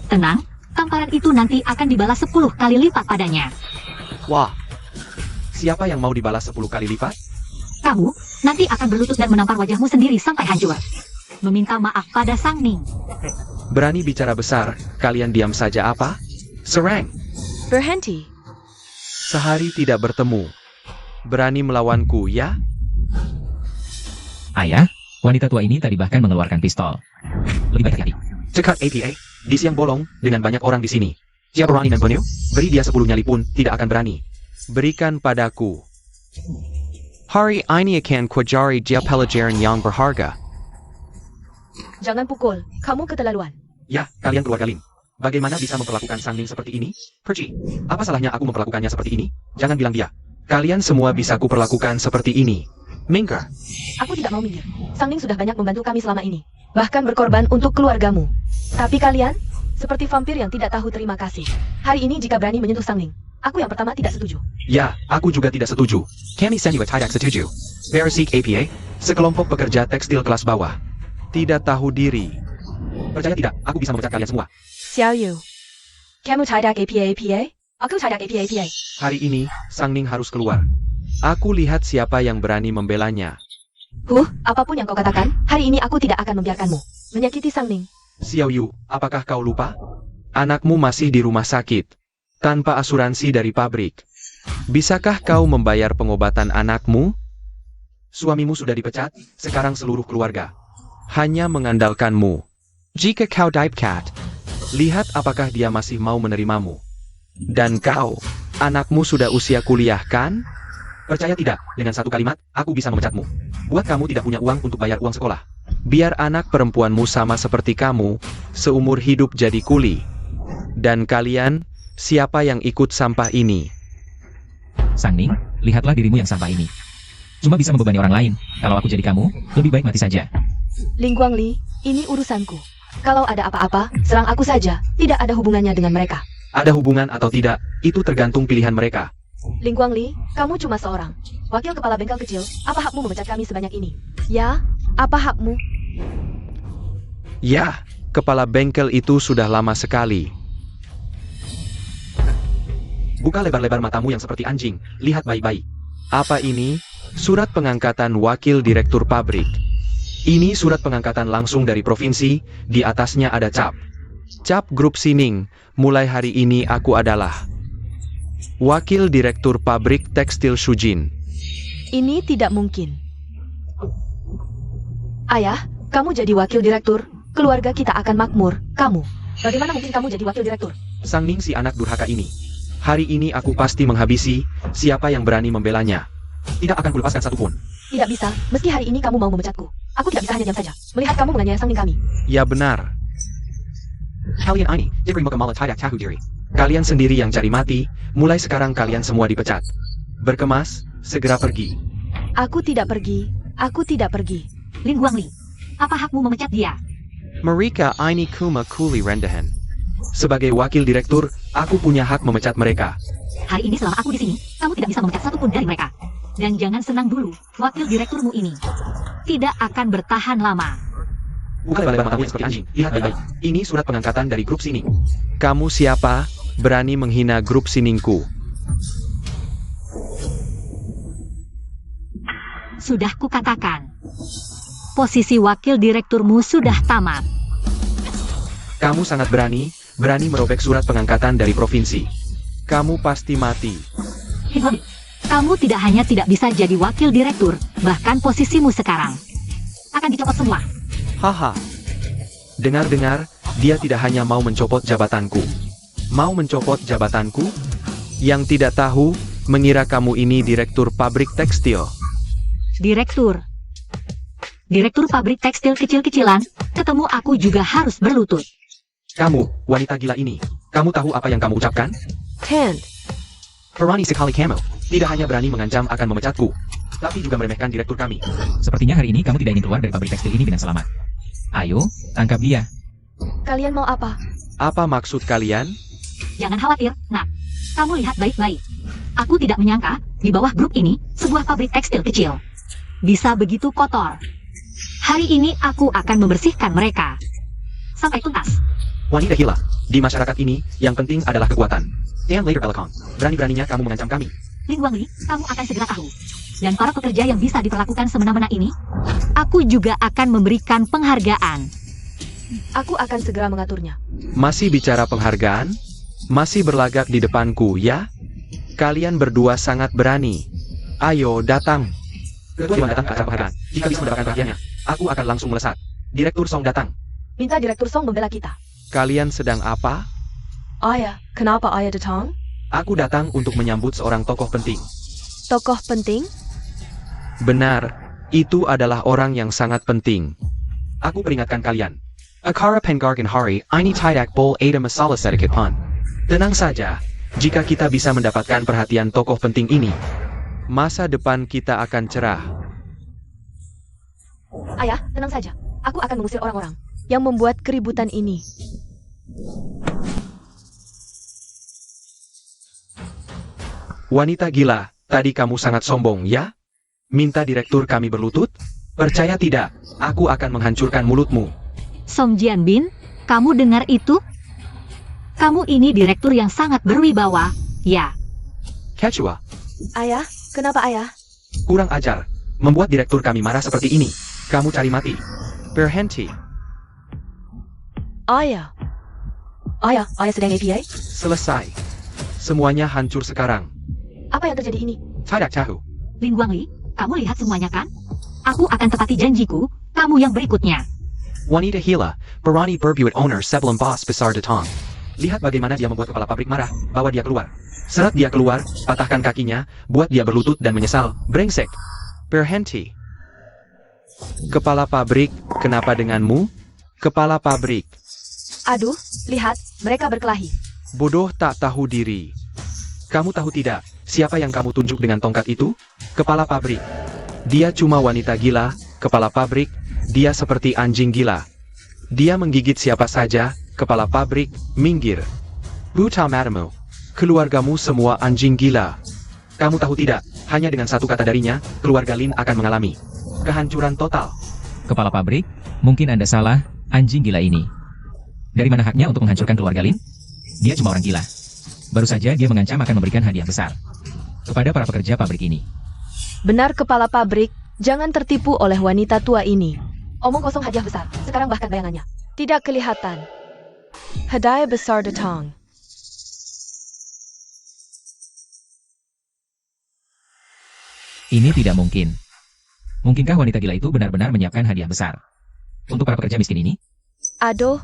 Tenang, tamparan itu nanti akan dibalas 10 kali lipat padanya. Wah, siapa yang mau dibalas 10 kali lipat? Kamu nanti akan berlutut dan menampar wajahmu sendiri sampai hancur. Meminta maaf pada Sangning. Berani bicara besar, kalian diam saja apa? Serang. Berhenti. Sehari tidak bertemu. Berani melawanku, ya? Ayah, wanita tua ini tadi bahkan mengeluarkan pistol. Lebih baik hati-hati. Cekat APA. Di siang bolong, dengan banyak orang di sini. Siapa berani membunuh? Beri dia 10 nyali pun, tidak akan berani. Berikan padaku. Hari ini akan kuajari dia pelajaran yang berharga. Jangan pukul. Kamu keterlaluan. Ya, kalian keluarga Lin. Bagaimana bisa memperlakukan Sang Ning seperti ini? Perci, apa salahnya aku memperlakukannya seperti ini? Jangan bilang dia. Kalian semua bisa kuperlakukan seperti ini. Minggir. Aku tidak mau minggir. Sang Ning sudah banyak membantu kami selama ini. Bahkan berkorban untuk keluargamu. Tapi kalian, seperti vampir yang tidak tahu terima kasih. Hari ini jika berani menyentuh Sang Ning, aku yang pertama tidak setuju. Ya, aku juga tidak setuju. Kami senyu tidak setuju. Beresik APA, sekelompok pekerja tekstil kelas bawah. Tidak tahu diri. Percaya tidak, aku bisa memecat kalian semua. Xiao Yu. Kamu tidak APA? Aku tidak APA. Hari ini, Sang Ning harus keluar. Aku lihat siapa yang berani membelanya. Apapun yang kau katakan, hari ini aku tidak akan membiarkanmu menyakiti Sang Ning. Xiao Yu, apakah kau lupa? Anakmu masih di rumah sakit. Tanpa asuransi dari pabrik. Bisakah kau membayar pengobatan anakmu? Suamimu sudah dipecat, sekarang seluruh keluarga hanya mengandalkanmu. Jika kau dipecat, lihat apakah dia masih mau menerimamu. Dan kau, anakmu sudah usia kuliah kan? Percaya tidak, dengan satu kalimat, aku bisa memecatmu. Buat kamu tidak punya uang untuk bayar uang sekolah. Biar anak perempuanmu sama seperti kamu, seumur hidup jadi kuli. Dan kalian, siapa yang ikut sampah ini? Sang Ning, lihatlah dirimu yang sampah ini. Cuma bisa membebani orang lain. Kalau aku jadi kamu, lebih baik mati saja. Ling Guangli, ini urusanku. Kalau ada apa-apa, serang aku saja. Tidak ada hubungannya dengan mereka. Ada hubungan atau tidak, itu tergantung pilihan mereka. Ling Guangli, kamu cuma seorang wakil kepala bengkel kecil. Apa hakmu memecat kami sebanyak ini? Ya, apa hakmu? Ya, kepala bengkel itu sudah lama sekali. Buka lebar-lebar matamu yang seperti anjing, lihat baik-baik. Apa ini? Surat pengangkatan wakil direktur pabrik. Ini surat pengangkatan langsung dari provinsi, di atasnya ada cap. Cap Grup Sining, mulai hari ini aku adalah wakil direktur pabrik tekstil Shujin. Ini tidak mungkin. Ayah, kamu jadi wakil direktur, keluarga kita akan makmur. Kamu, bagaimana mungkin kamu jadi wakil direktur? Sang Ning si anak durhaka ini. Hari ini aku pasti menghabisi siapa yang berani membelanya. Tidak akan kulepaskan satupun. Tidak bisa, meski hari ini kamu mau memecatku. Aku tidak bisa hanya diam saja, melihat kamu menganiaya Sang Ning kami. Ya benar. Kalian ini, diberi mukamala tidak tahu diri. Kalian sendiri yang cari mati, mulai sekarang kalian semua dipecat. Berkemas, segera pergi. Aku tidak pergi. Ling Guangli, apa hakmu memecat dia? Mereka ini kuma kuli rendahan. Sebagai wakil direktur, aku punya hak memecat mereka. Hari ini selama aku di sini, kamu tidak bisa memecat satupun dari mereka. Dan jangan senang dulu, wakil direkturmu ini tidak akan bertahan lama. Bukan lebar-lebar matamu yang seperti anjing. Lihat baik-baik. Ini surat pengangkatan dari grup Sining. Kamu siapa? Berani menghina grup Siningku. Sudah kukatakan. Posisi wakil direkturmu sudah tamat. Kamu sangat berani merobek surat pengangkatan dari provinsi. Kamu pasti mati. Kamu tidak hanya tidak bisa jadi wakil direktur, bahkan posisimu sekarang akan dicopot semua. Haha. Dengar-dengar, dia tidak hanya mau mencopot jabatanku. Mau mencopot jabatanku? Yang tidak tahu, mengira kamu ini direktur pabrik tekstil. Direktur pabrik tekstil kecil-kecilan, ketemu aku juga harus berlutut. Kamu, wanita gila ini. Kamu tahu apa yang kamu ucapkan? Hand. Berani sekali kamu. Tidak hanya berani mengancam akan memecatku, tapi juga meremehkan direktur kami. Sepertinya hari ini kamu tidak ingin keluar dari pabrik tekstil ini dengan selamat. Ayo, tangkap dia. Kalian mau apa? Apa maksud kalian? Jangan khawatir, nak. Kamu lihat baik-baik. Aku tidak menyangka, di bawah grup ini, sebuah pabrik tekstil kecil bisa begitu kotor. Hari ini aku akan membersihkan mereka sampai tuntas. Wanita gila. Di masyarakat ini, yang penting adalah kekuatan. Dan later Pelekong, berani-beraninya kamu mengancam kami. Ling Guangli, kamu akan segera tahu. Dan para pekerja yang bisa diperlakukan semena-mena ini, aku juga akan memberikan penghargaan. Aku akan segera mengaturnya. Masih bicara penghargaan? Masih berlagak di depanku, ya? Kalian berdua sangat berani. Ayo, datang. Ketua Dewan datang ke acara penghargaan. Jika bisa mendapatkan perhatiannya, aku akan langsung melesat. Direktur Song datang. Minta Direktur Song membela kita. Kalian sedang apa? Ayah, kenapa ayah datang? Aku datang untuk menyambut seorang tokoh penting. Tokoh penting? Benar, itu adalah orang yang sangat penting. Aku peringatkan kalian. Akara Pengargan Hari, ini tidak bol ada masalah sedikit pun. Tenang saja, jika kita bisa mendapatkan perhatian tokoh penting ini, masa depan kita akan cerah. Ayah, tenang saja. Aku akan mengusir orang-orang yang membuat keributan ini. Wanita gila, tadi kamu sangat sombong, ya? Minta direktur kami berlutut? Percaya tidak, aku akan menghancurkan mulutmu. Song Jianbin, kamu dengar itu? Kamu ini direktur yang sangat berwibawa, ya. Kecua, Ayah, kenapa ayah? kurang ajar. Membuat direktur kami marah seperti ini. Kamu cari mati. Berhenti. Ayah. Ayah sedang APA? Selesai. Semuanya hancur sekarang. Apa yang terjadi ini? Tidak tahu. Lin Guangli, kamu lihat semuanya kan? Aku akan tepati janjiku, kamu yang berikutnya. Wanita Hila, berani berbuat owner sebelum bos besar datang. Lihat bagaimana dia membuat kepala pabrik marah, bawa dia keluar. Seret dia keluar, patahkan kakinya, buat dia berlutut dan menyesal. Brengsek. Berhenti. Kepala pabrik, kenapa denganmu? Kepala pabrik. Aduh, lihat, mereka berkelahi. Bodoh tak tahu diri. Kamu tahu tidak, siapa yang kamu tunjuk dengan tongkat itu? Kepala pabrik. Dia cuma wanita gila, kepala pabrik, dia seperti anjing gila. Dia menggigit siapa saja, kepala pabrik, minggir. Buta matamu. Keluargamu semua anjing gila. Kamu tahu tidak, hanya dengan satu kata darinya, keluarga Lin akan mengalami kehancuran total. Kepala pabrik, mungkin Anda salah, anjing gila ini. Dari mana haknya untuk menghancurkan keluarga Lin? Dia cuma orang gila. Baru saja dia mengancam akan memberikan hadiah besar kepada para pekerja pabrik ini. Benar kepala pabrik, jangan tertipu oleh wanita tua ini. Omong kosong hadiah besar, sekarang bahkan bayangannya tidak kelihatan. Hadiah besar datang. Ini tidak mungkin. Mungkinkah wanita gila itu benar-benar menyiapkan hadiah besar untuk para pekerja miskin ini? Aduh,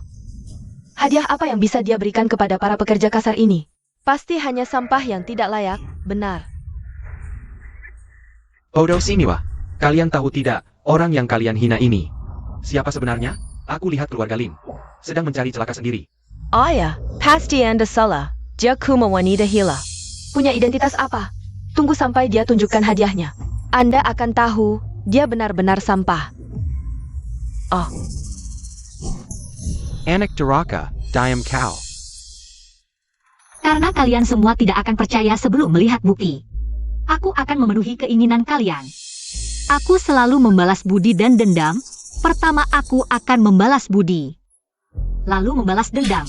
hadiah apa yang bisa dia berikan kepada para pekerja kasar ini? Pasti hanya sampah yang tidak layak, benar. Bodoh siniwa. Kalian tahu tidak, orang yang kalian hina ini. Siapa sebenarnya? Aku lihat keluarga Lin sedang mencari celaka sendiri. Ayah, pasti Anda salah. Dia cuma wanita hila. Punya identitas apa? Tunggu sampai dia tunjukkan hadiahnya. Anda akan tahu, dia benar-benar sampah. Oh, Anak Duraka, Diam Cow. Karena kalian semua tidak akan percaya sebelum melihat bukti. Aku akan memenuhi keinginan kalian. Aku selalu membalas budi dan dendam. Pertama aku akan membalas budi. Lalu membalas dendam.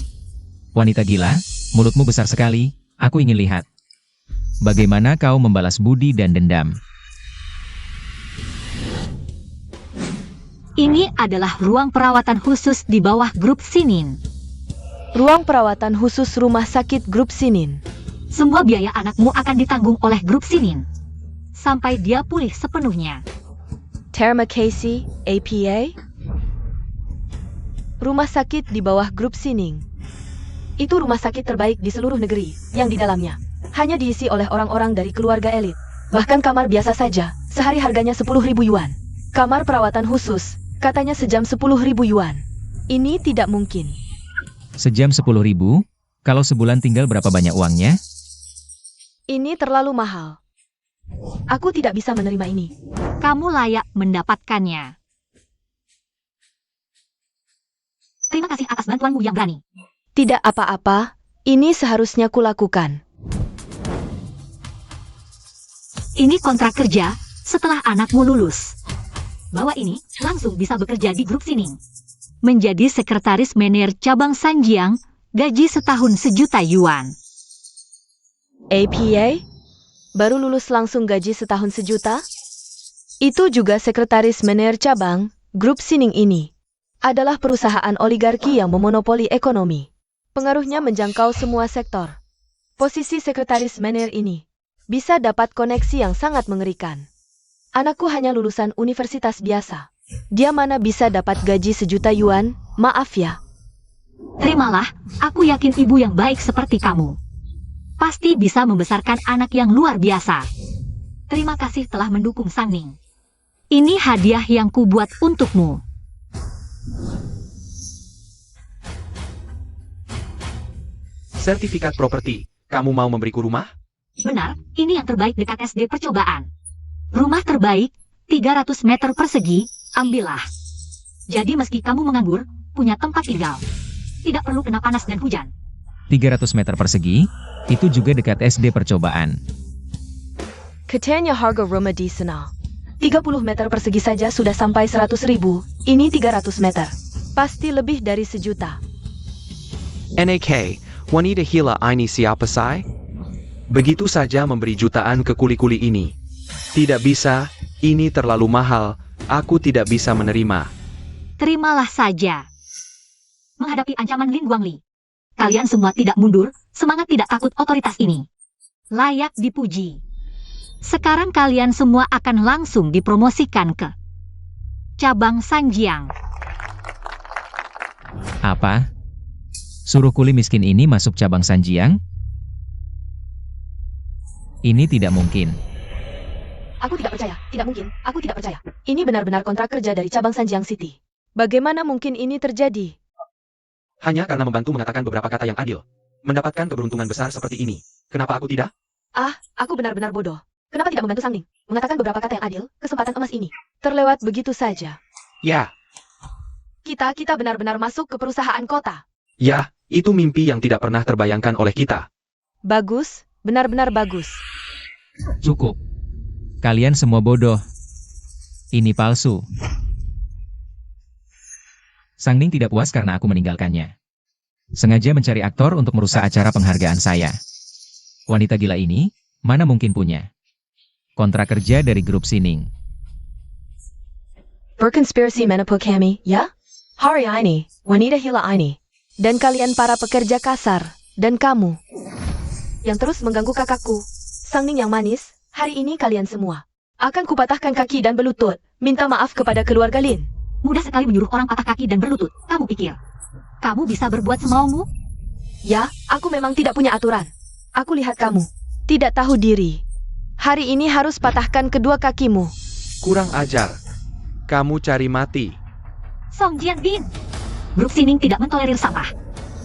Wanita gila, mulutmu besar sekali, aku ingin lihat. Bagaimana kau membalas budi dan dendam? Ini adalah ruang perawatan khusus di bawah grup Sinin. ruang perawatan khusus rumah sakit grup Sinin. Semua biaya anakmu akan ditanggung oleh grup Sinin. Sampai dia pulih sepenuhnya. Terima kasih, APA. Rumah sakit di bawah grup Sining. Itu rumah sakit terbaik di seluruh negeri, yang di dalamnya hanya diisi oleh orang-orang dari keluarga elit. Bahkan kamar biasa saja, sehari harganya 10.000 yuan. Kamar perawatan khusus, katanya sejam 10.000 yuan. Ini tidak mungkin. Sejam 10.000? Kalau sebulan tinggal berapa banyak uangnya? Ini terlalu mahal. Aku tidak bisa menerima ini. Kamu layak mendapatkannya. Terima kasih atas bantuanmu yang berani. Tidak apa-apa, ini seharusnya kulakukan. Ini kontrak kerja setelah anakmu lulus. Bawa ini, langsung bisa bekerja di grup Sining. Menjadi sekretaris manajer cabang Sanjiang, gaji setahun 1.000.000 yuan. APA? Baru lulus langsung gaji setahun 1 juta? Itu juga sekretaris manajer cabang, grup Sining ini. Adalah perusahaan oligarki yang memonopoli ekonomi. Pengaruhnya menjangkau semua sektor. Posisi sekretaris manajer ini bisa dapat koneksi yang sangat mengerikan. Anakku hanya lulusan universitas biasa. Dia mana bisa dapat gaji 1.000.000 yuan? Maaf ya. Terimalah, aku yakin ibu yang baik seperti kamu pasti bisa membesarkan anak yang luar biasa. Terima kasih telah mendukung Sang Ning. Ini hadiah yang kubuat untukmu. Sertifikat properti. Kamu mau memberiku rumah? Benar, ini yang terbaik dekat SD percobaan. Rumah terbaik, 300 meter persegi, ambillah. Jadi meski kamu menganggur, punya tempat tinggal. Tidak perlu kena panas dan hujan. 300 meter persegi, itu juga dekat SD percobaan. Katanya harga rumah di sana 30 meter persegi saja sudah sampai 100.000. Ini 300 meter. Pasti lebih dari 1.000.000. NAK, wanita gila ini siapa say? Begitu saja memberi jutaan ke kuli-kuli ini. Tidak bisa, ini terlalu mahal, aku tidak bisa menerima. Terimalah saja. Menghadapi ancaman Lin Guangli, kalian semua tidak mundur, semangat tidak takut otoritas ini. Layak dipuji. Sekarang kalian semua akan langsung dipromosikan ke cabang Sanjiang. Apa? Suruh kuli miskin ini masuk cabang Sanjiang? Ini tidak mungkin. Aku tidak percaya, tidak mungkin, aku tidak percaya. Ini benar-benar kontrak kerja dari cabang Sanjiang City. Bagaimana mungkin ini terjadi? Hanya karena membantu mengatakan beberapa kata yang adil. Mendapatkan keberuntungan besar seperti ini. Kenapa aku tidak? Aku benar-benar bodoh. Kenapa tidak membantu Sang Ning? Mengatakan beberapa kata yang adil, kesempatan emas ini. Terlewat begitu saja. Ya, Kita benar-benar masuk ke perusahaan kota. ya, itu mimpi yang tidak pernah terbayangkan oleh kita. Bagus, benar-benar bagus. Cukup. Kalian semua bodoh. Ini palsu. Sang Ning tidak puas karena aku meninggalkannya. Sengaja mencari aktor untuk merusak acara penghargaan saya. Wanita gila ini, mana mungkin punya kontrak kerja dari grup Sining. Berkonspirasi menipu kami, ya? Hari ini, wanita gila ini. Dan kalian para pekerja kasar. Dan kamu. Yang terus mengganggu kakakku. Sang Ning yang manis, hari ini kalian semua akan kupatahkan kaki dan berlutut. Minta maaf kepada keluarga Lin. Mudah sekali menyuruh orang patah kaki dan berlutut. Kamu pikir kamu bisa berbuat semaumu? Ya, aku memang tidak punya aturan. Aku lihat kamu tidak tahu diri. Hari ini harus patahkan kedua kakimu. Kurang ajar. Kamu cari mati. Song Jianbin, grup Sining tidak mentolerir sampah.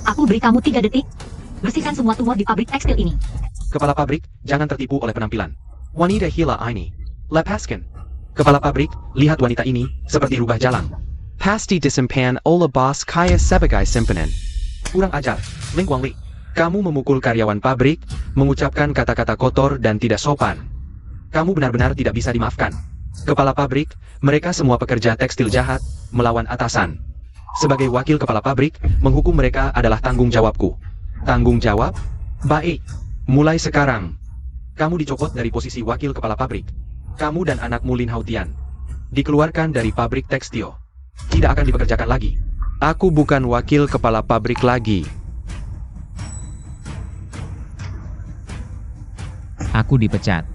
Aku beri kamu 3 detik. Bersihkan semua tumor di pabrik tekstil ini. Kepala pabrik, jangan tertipu oleh penampilan. Wanita gila ini. Lepaskan. Kepala pabrik, lihat wanita ini, seperti rubah jalan. Pasti disimpan oleh bos kaya sebagai simpanan. Kurang ajar, Lin Guangli. Kamu memukul karyawan pabrik, mengucapkan kata-kata kotor dan tidak sopan. Kamu benar-benar tidak bisa dimaafkan. Kepala pabrik, mereka semua pekerja tekstil jahat, melawan atasan. Sebagai wakil kepala pabrik, menghukum mereka adalah tanggung jawabku. Tanggung jawab? Baik. Mulai sekarang, kamu dicopot dari posisi wakil kepala pabrik. Kamu dan anakmu Lin Haotian dikeluarkan dari pabrik tekstil. Tidak akan dipekerjakan lagi. Aku bukan wakil kepala pabrik lagi. Aku dipecat.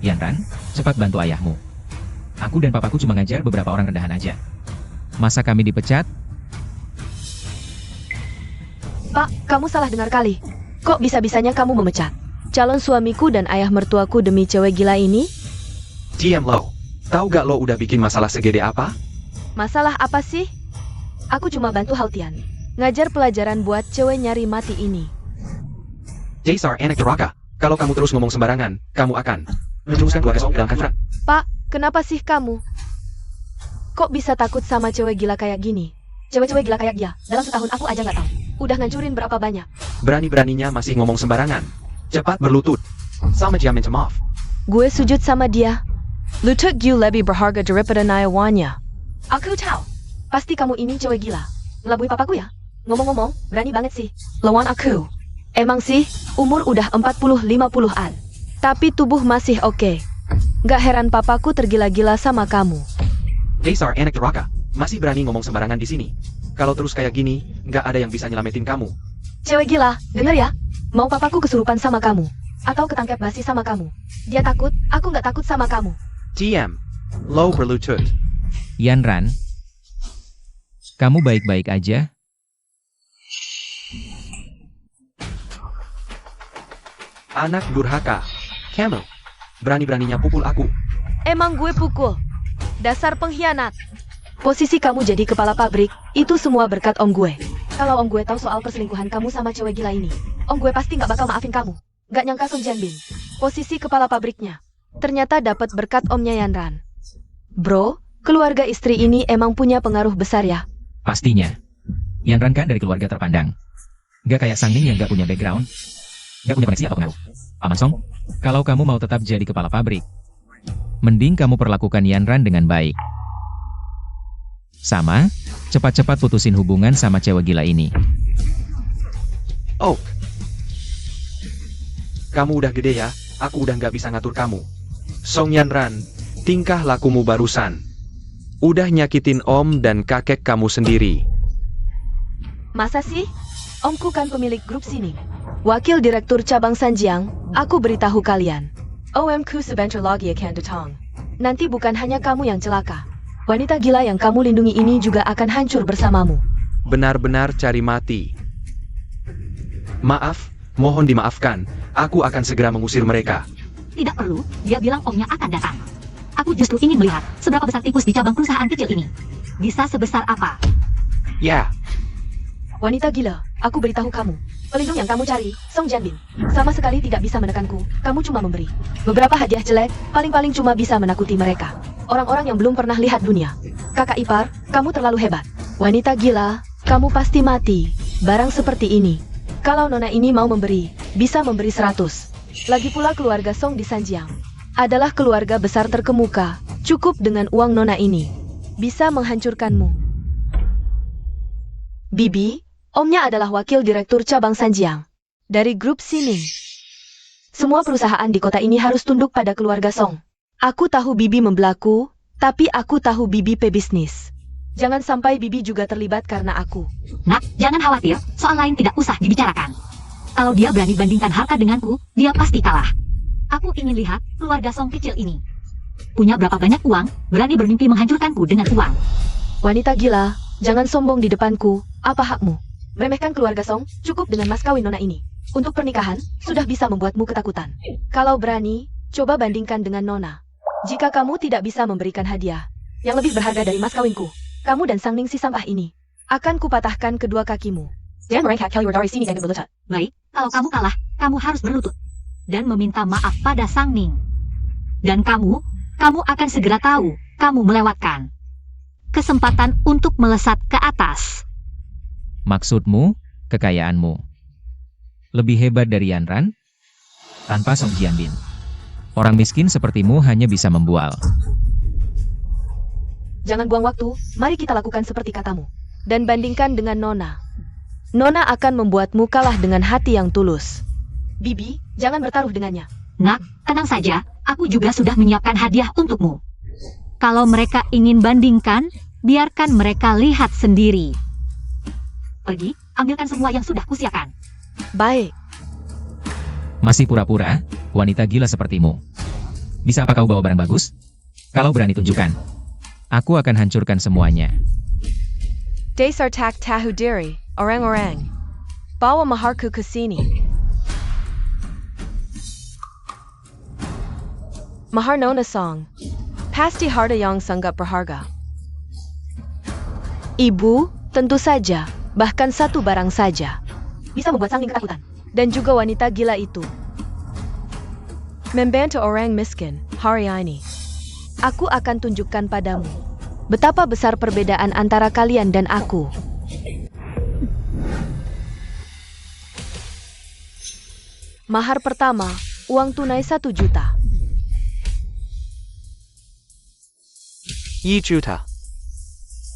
Yanran, cepat bantu ayahmu. Aku dan papaku cuma ngajar beberapa orang rendahan aja. Masa kami dipecat? Pak, kamu salah dengar kali. Kok bisa-bisanya kamu memecat calon suamiku dan ayah mertuaku demi cewek gila ini? Diam lo. Tahu gak lo udah bikin masalah segede apa? Masalah apa sih? Aku cuma bantu Haotian ngajar pelajaran buat cewek nyari mati ini. Dasar anak durhaka. Kalau kamu terus ngomong sembarangan, kamu akan menjerumuskan keluarga Song dalam kancuran. Pak, kenapa sih kamu? Kok bisa takut sama cewek gila kayak gini? Cewek-cewek gila kayak dia, dalam setahun aku aja nggak tahu. Udah ngancurin berapa banyak. Berani-beraninya masih ngomong sembarangan. Cepat berlutut. Sama dia minta maaf. Gue sujud sama dia. Lutut gue lebih berharga daripada nyawaannya. Aku tahu. Pasti kamu ini cewek gila. Ngelabui papaku ya? Ngomong-ngomong, berani banget sih. Lawan aku. Emang sih, umur udah 40-50-an. Tapi tubuh masih oke. Gak heran papaku tergila-gila sama kamu. Dasar anak durhaka. Masih berani ngomong sembarangan di sini. Kalau terus kayak gini, nggak ada yang bisa nyelamatin kamu. Cewek gila, denger ya. Mau papaku kesurupan sama kamu? Atau ketangkep basi sama kamu? Dia takut, aku nggak takut sama kamu. TM. Low berlutut. Yanran, kamu baik-baik aja? Anak durhaka. Kamu. Berani-beraninya pukul aku. Emang gue pukul. Dasar pengkhianat. Posisi kamu jadi kepala pabrik, itu semua berkat om gue. Kalau om gue tahu soal perselingkuhan kamu sama cewek gila ini, om gue pasti nggak bakal maafin kamu. Nggak nyangka Song Jianbin, posisi kepala pabriknya, ternyata dapat berkat omnya Yanran. Bro, keluarga istri ini emang punya pengaruh besar ya? Pastinya. Yanran kan dari keluarga terpandang. Gak kayak Sang Ning yang gak punya background. Gak punya koneksi atau pengaruh. Paman Song, kalau kamu mau tetap jadi kepala pabrik, mending kamu perlakukan Yanran dengan baik. Sama, cepat-cepat putusin hubungan sama cewek gila ini. Oh. Kamu udah gede ya, aku udah nggak bisa ngatur kamu. Song Yanran, tingkah lakumu barusan. Udah nyakitin om dan kakek kamu sendiri. Masa sih? Omku kan pemilik grup sini. Wakil Direktur Cabang Sanjiang, aku beritahu kalian. OM-ku sebentar lagi akan datang. Nanti bukan hanya kamu yang celaka. Wanita gila yang kamu lindungi ini juga akan hancur bersamamu. Benar-benar cari mati. Maaf, mohon dimaafkan. Aku akan segera mengusir mereka. Tidak perlu, dia bilang omnya akan datang. Aku justru ingin melihat seberapa besar tikus di cabang perusahaan kecil ini. Bisa sebesar apa? Ya, Wanita gila, aku beritahu kamu. Pelindung yang kamu cari, Song Jianbin, sama sekali tidak bisa menekanku. Kamu cuma memberi beberapa hadiah jelek, paling-paling cuma bisa menakuti mereka. Orang-orang yang belum pernah lihat dunia. Kakak ipar, kamu terlalu hebat. Wanita gila, kamu pasti mati. Barang seperti ini. Kalau nona ini mau memberi, bisa memberi 100. Lagi pula keluarga Song di Sanjiang adalah keluarga besar terkemuka. Cukup dengan uang nona ini bisa menghancurkanmu. Bibi, omnya adalah wakil direktur cabang Sanjiang dari grup Sining. Semua perusahaan di kota ini harus tunduk pada keluarga Song. Aku tahu Bibi membelaku, tapi aku tahu Bibi pebisnis. Jangan sampai Bibi juga terlibat karena aku. Nak, jangan khawatir, soal lain tidak usah dibicarakan. Kalau dia berani bandingkan harta denganku, dia pasti kalah. Aku ingin lihat keluarga Song kecil ini. Punya berapa banyak uang, berani bermimpi menghancurkanku dengan uang. Wanita gila, jangan sombong di depanku. Apa hakmu? Meremehkan keluarga Song, cukup dengan mas kawin nona ini. Untuk pernikahan, sudah bisa membuatmu ketakutan. Kalau berani, coba bandingkan dengan nona. Jika kamu tidak bisa memberikan hadiah yang lebih berharga dari mas kawinku, kamu dan Sang Ning si sampah ini akan kupatahkan kedua kakimu. Dan mereka kalian dari sini jangan berlutut. Baik, kalau kamu kalah, kamu harus berlutut. Dan meminta maaf pada Sang Ning. Dan kamu akan segera tahu, kamu melewatkan kesempatan untuk melesat ke atas. Maksudmu, kekayaanmu lebih hebat dari Yanran? Tanpa Song Jianbin, orang miskin sepertimu hanya bisa membual. Jangan buang waktu, mari kita lakukan seperti katamu. Dan bandingkan dengan Nona. Nona akan membuatmu kalah dengan hati yang tulus. Bibi, jangan bertaruh dengannya. Nak, tenang saja, aku juga sudah menyiapkan hadiah untukmu. Kalau mereka ingin bandingkan, biarkan mereka lihat sendiri. Pergi, ambilkan semua yang sudah kusiapkan. Baik. Masih pura-pura, wanita gila sepertimu. Bisa apa kau bawa barang bagus? Kalau berani tunjukkan, aku akan hancurkan semuanya. Dasar tak tahu diri, orang-orang. Bawa maharku ke sini. Mahar Nona Song. Pasti harta yang sangat berharga. Ibu, tentu saja, bahkan satu barang saja bisa membuat Sang Ning ketakutan. Dan juga wanita gila itu membantu orang miskin hari ini. Aku akan tunjukkan padamu betapa besar perbedaan antara kalian dan aku. Mahar pertama, uang tunai 1 juta. 1 juta.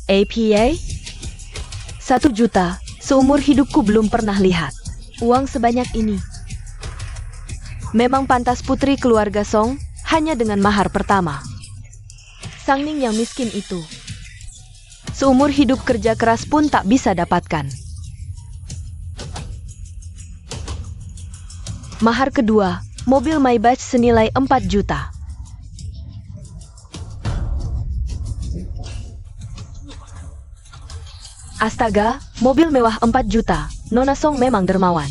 APA? 1 juta, seumur hidupku belum pernah lihat uang sebanyak ini. Memang pantas putri keluarga Song hanya dengan mahar pertama. Sang Ning yang miskin itu Seumur hidup kerja keras pun tak bisa dapatkan. Mahar kedua, mobil Maybach senilai 4 juta. Astaga, mobil mewah 4 juta. Nona Song memang dermawan.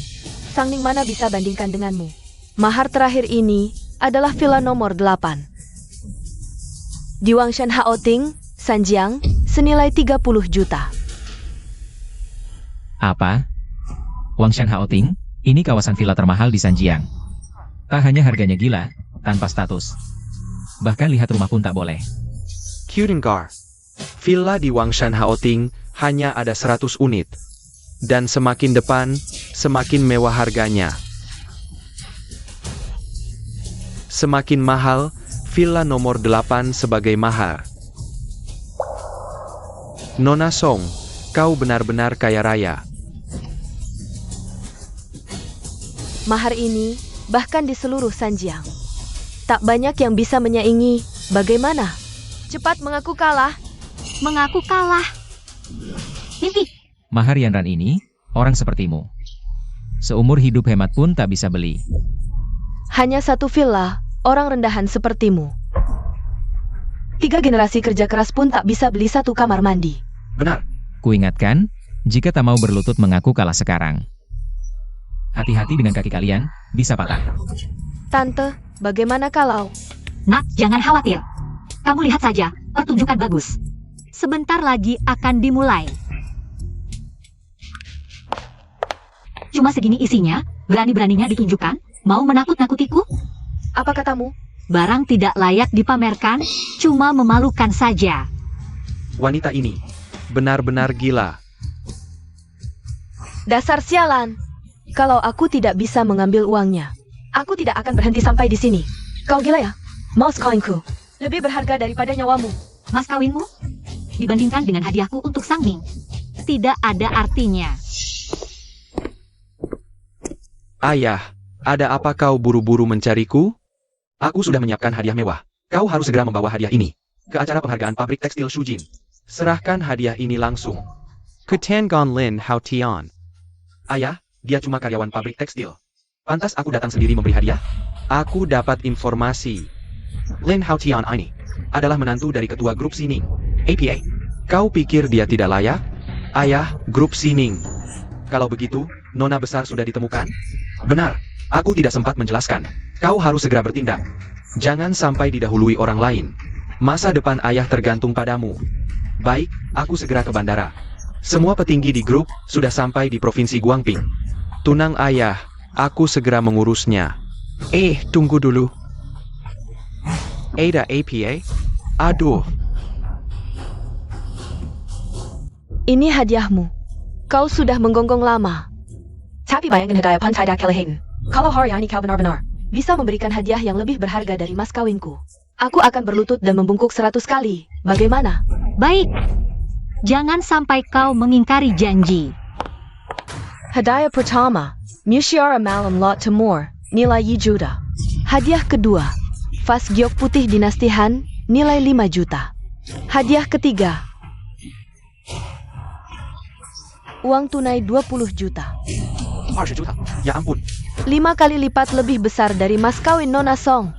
Sang Ning mana bisa bandingkan denganmu. Mahar terakhir ini adalah villa nomor 8. Di Wangshan Haoting, Sanjiang, senilai 30 juta. Apa? Wangshan Haoting? Ini kawasan villa termahal di Sanjiang. Tak hanya harganya gila, tanpa status. Bahkan lihat rumah pun tak boleh. Kudengar. Villa di Wangshan Haoting hanya ada 100 unit. Dan semakin depan, semakin mewah harganya. Semakin mahal, villa nomor 8 sebagai mahar. Nona Song, kau benar-benar kaya raya. Mahar ini, bahkan di seluruh Sanjiang, tak banyak yang bisa menyaingi. Bagaimana? Cepat mengaku kalah. Mengaku kalah. Mimpi. Mahar Yanran ini, orang sepertimu. Seumur hidup hemat pun tak bisa beli. Hanya satu villa, orang rendahan sepertimu. 3 generasi kerja keras pun tak bisa beli satu kamar mandi. Benar. Kuingatkan, jika tak mau berlutut mengaku kalah sekarang. Hati-hati dengan kaki kalian, bisa patah. Tante, bagaimana kalau... Nak, jangan khawatir. Kamu lihat saja, pertunjukan bagus. Sebentar lagi akan dimulai. Cuma segini isinya, berani-beraninya ditunjukkan, mau menakut-nakutiku? Apa katamu? Barang tidak layak dipamerkan, cuma memalukan saja. Wanita ini benar-benar gila. Dasar sialan. Kalau aku tidak bisa mengambil uangnya, aku tidak akan berhenti sampai di sini. Kau gila ya? Mas kawinku lebih berharga daripada nyawamu. Mas kawinmu? Dibandingkan dengan hadiahku untuk Sang Ning, tidak ada artinya. Ayah, ada apa kau buru-buru mencariku? Aku sudah menyiapkan hadiah mewah. Kau harus segera membawa hadiah ini ke acara penghargaan pabrik tekstil Shujin. Serahkan hadiah ini langsung ke Tiangon Lin Hao Tian. Ayah, dia cuma karyawan pabrik tekstil. Pantas aku datang sendiri memberi hadiah? Aku dapat informasi. Lin Hao Tian ini adalah menantu dari ketua grup Sining, APA. Kau pikir dia tidak layak? Ayah, grup Sining. Kalau begitu, nona besar sudah ditemukan? Benar, aku tidak sempat menjelaskan. Kau harus segera bertindak. Jangan sampai didahului orang lain. Masa depan ayah tergantung padamu. Baik, aku segera ke bandara. Semua petinggi di grup sudah sampai di provinsi Guangping. Tunang ayah, aku segera mengurusnya. Tunggu dulu. Ada APA? Aduh. Ini hadiahmu. Kau sudah menggonggong lama. Tapi bayangin hadiah pan tidak kelehin. Kalau hari ini kau benar-benar bisa memberikan hadiah yang lebih berharga dari mas kawinku, aku akan berlutut dan membungkuk 100 kali. Bagaimana? Baik. Jangan sampai kau mengingkari janji. Hadiah pertama, Musyawarah Malam Lot Timur, nilai 1 juta. Hadiah kedua, vas giok putih dinasti Han, nilai 5 juta. Hadiah ketiga, uang tunai 20 juta. 20 juta? Ya ampun. 5 kali lipat lebih besar dari mas kawin Nona Song.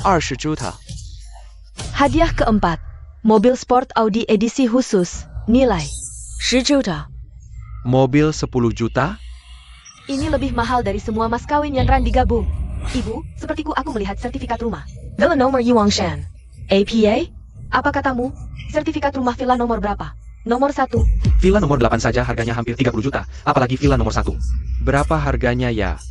20 juta. Hadiah keempat, mobil sport Audi edisi khusus, nilai 10 juta. Mobil 10 juta? Ini lebih mahal dari semua mas kawin yang ran digabung. Ibu, sepertiku aku melihat sertifikat rumah. Villa nomor Yuangshan. APA? Apa katamu? Sertifikat rumah villa nomor berapa? Nomor 1. Villa nomor 8 saja harganya hampir 30 juta, apalagi villa nomor 1. Berapa harganya ya?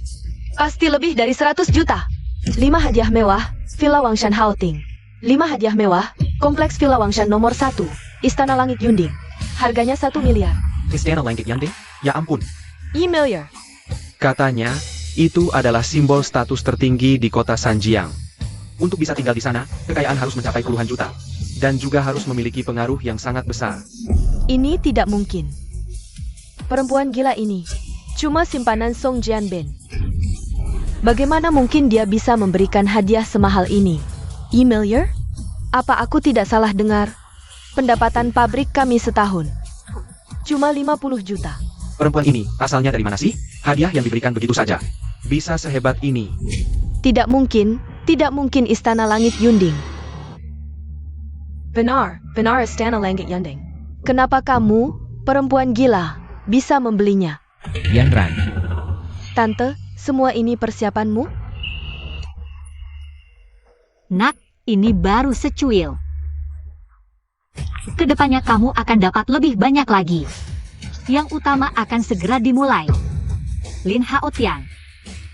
Pasti lebih dari 100 juta. 5 hadiah mewah, Villa Wangshan Haoting. 5 hadiah mewah, Kompleks Villa Wangshan nomor 1, Istana Langit Yunding. Harganya 1 miliar. Istana Langit Yunding? Ya ampun. E-miliar. Katanya, itu adalah simbol status tertinggi di kota Sanjiang. Untuk bisa tinggal di sana, kekayaan harus mencapai puluhan juta. Dan juga harus memiliki pengaruh yang sangat besar. Ini tidak mungkin. Perempuan gila ini cuma simpanan Song Jianben. Bagaimana mungkin dia bisa memberikan hadiah semahal ini? E-miliar? Apa aku tidak salah dengar? Pendapatan pabrik kami setahun cuma 50 juta. Perempuan ini asalnya dari mana sih? Hadiah yang diberikan begitu saja. Bisa sehebat ini. Tidak mungkin istana langit Yunding. Benar istana langit Yunding. Kenapa kamu, perempuan gila, bisa membelinya? Yan Ran, Tante, semua ini persiapanmu? Nak, ini baru secuil. Kedepannya kamu akan dapat lebih banyak lagi. Yang utama akan segera dimulai. Lin Hao Tian.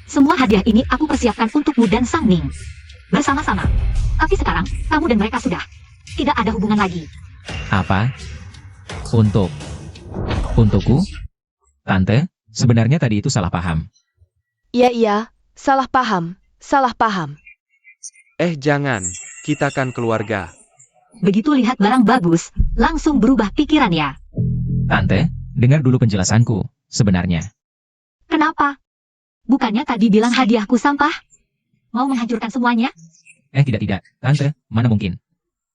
Semua hadiah ini aku persiapkan untukmu dan Sang Ning. Bersama-sama. Tapi sekarang, kamu dan mereka sudah tidak ada hubungan lagi. apa? Untukku? Tante, sebenarnya tadi itu salah paham. Iya, salah paham. Jangan. Kita kan keluarga. Begitu lihat barang bagus, langsung berubah pikiran ya. Tante, dengar dulu penjelasanku, sebenarnya. Kenapa? Bukannya tadi bilang hadiahku sampah? Mau menghancurkan semuanya? Tidak, Tante, mana mungkin.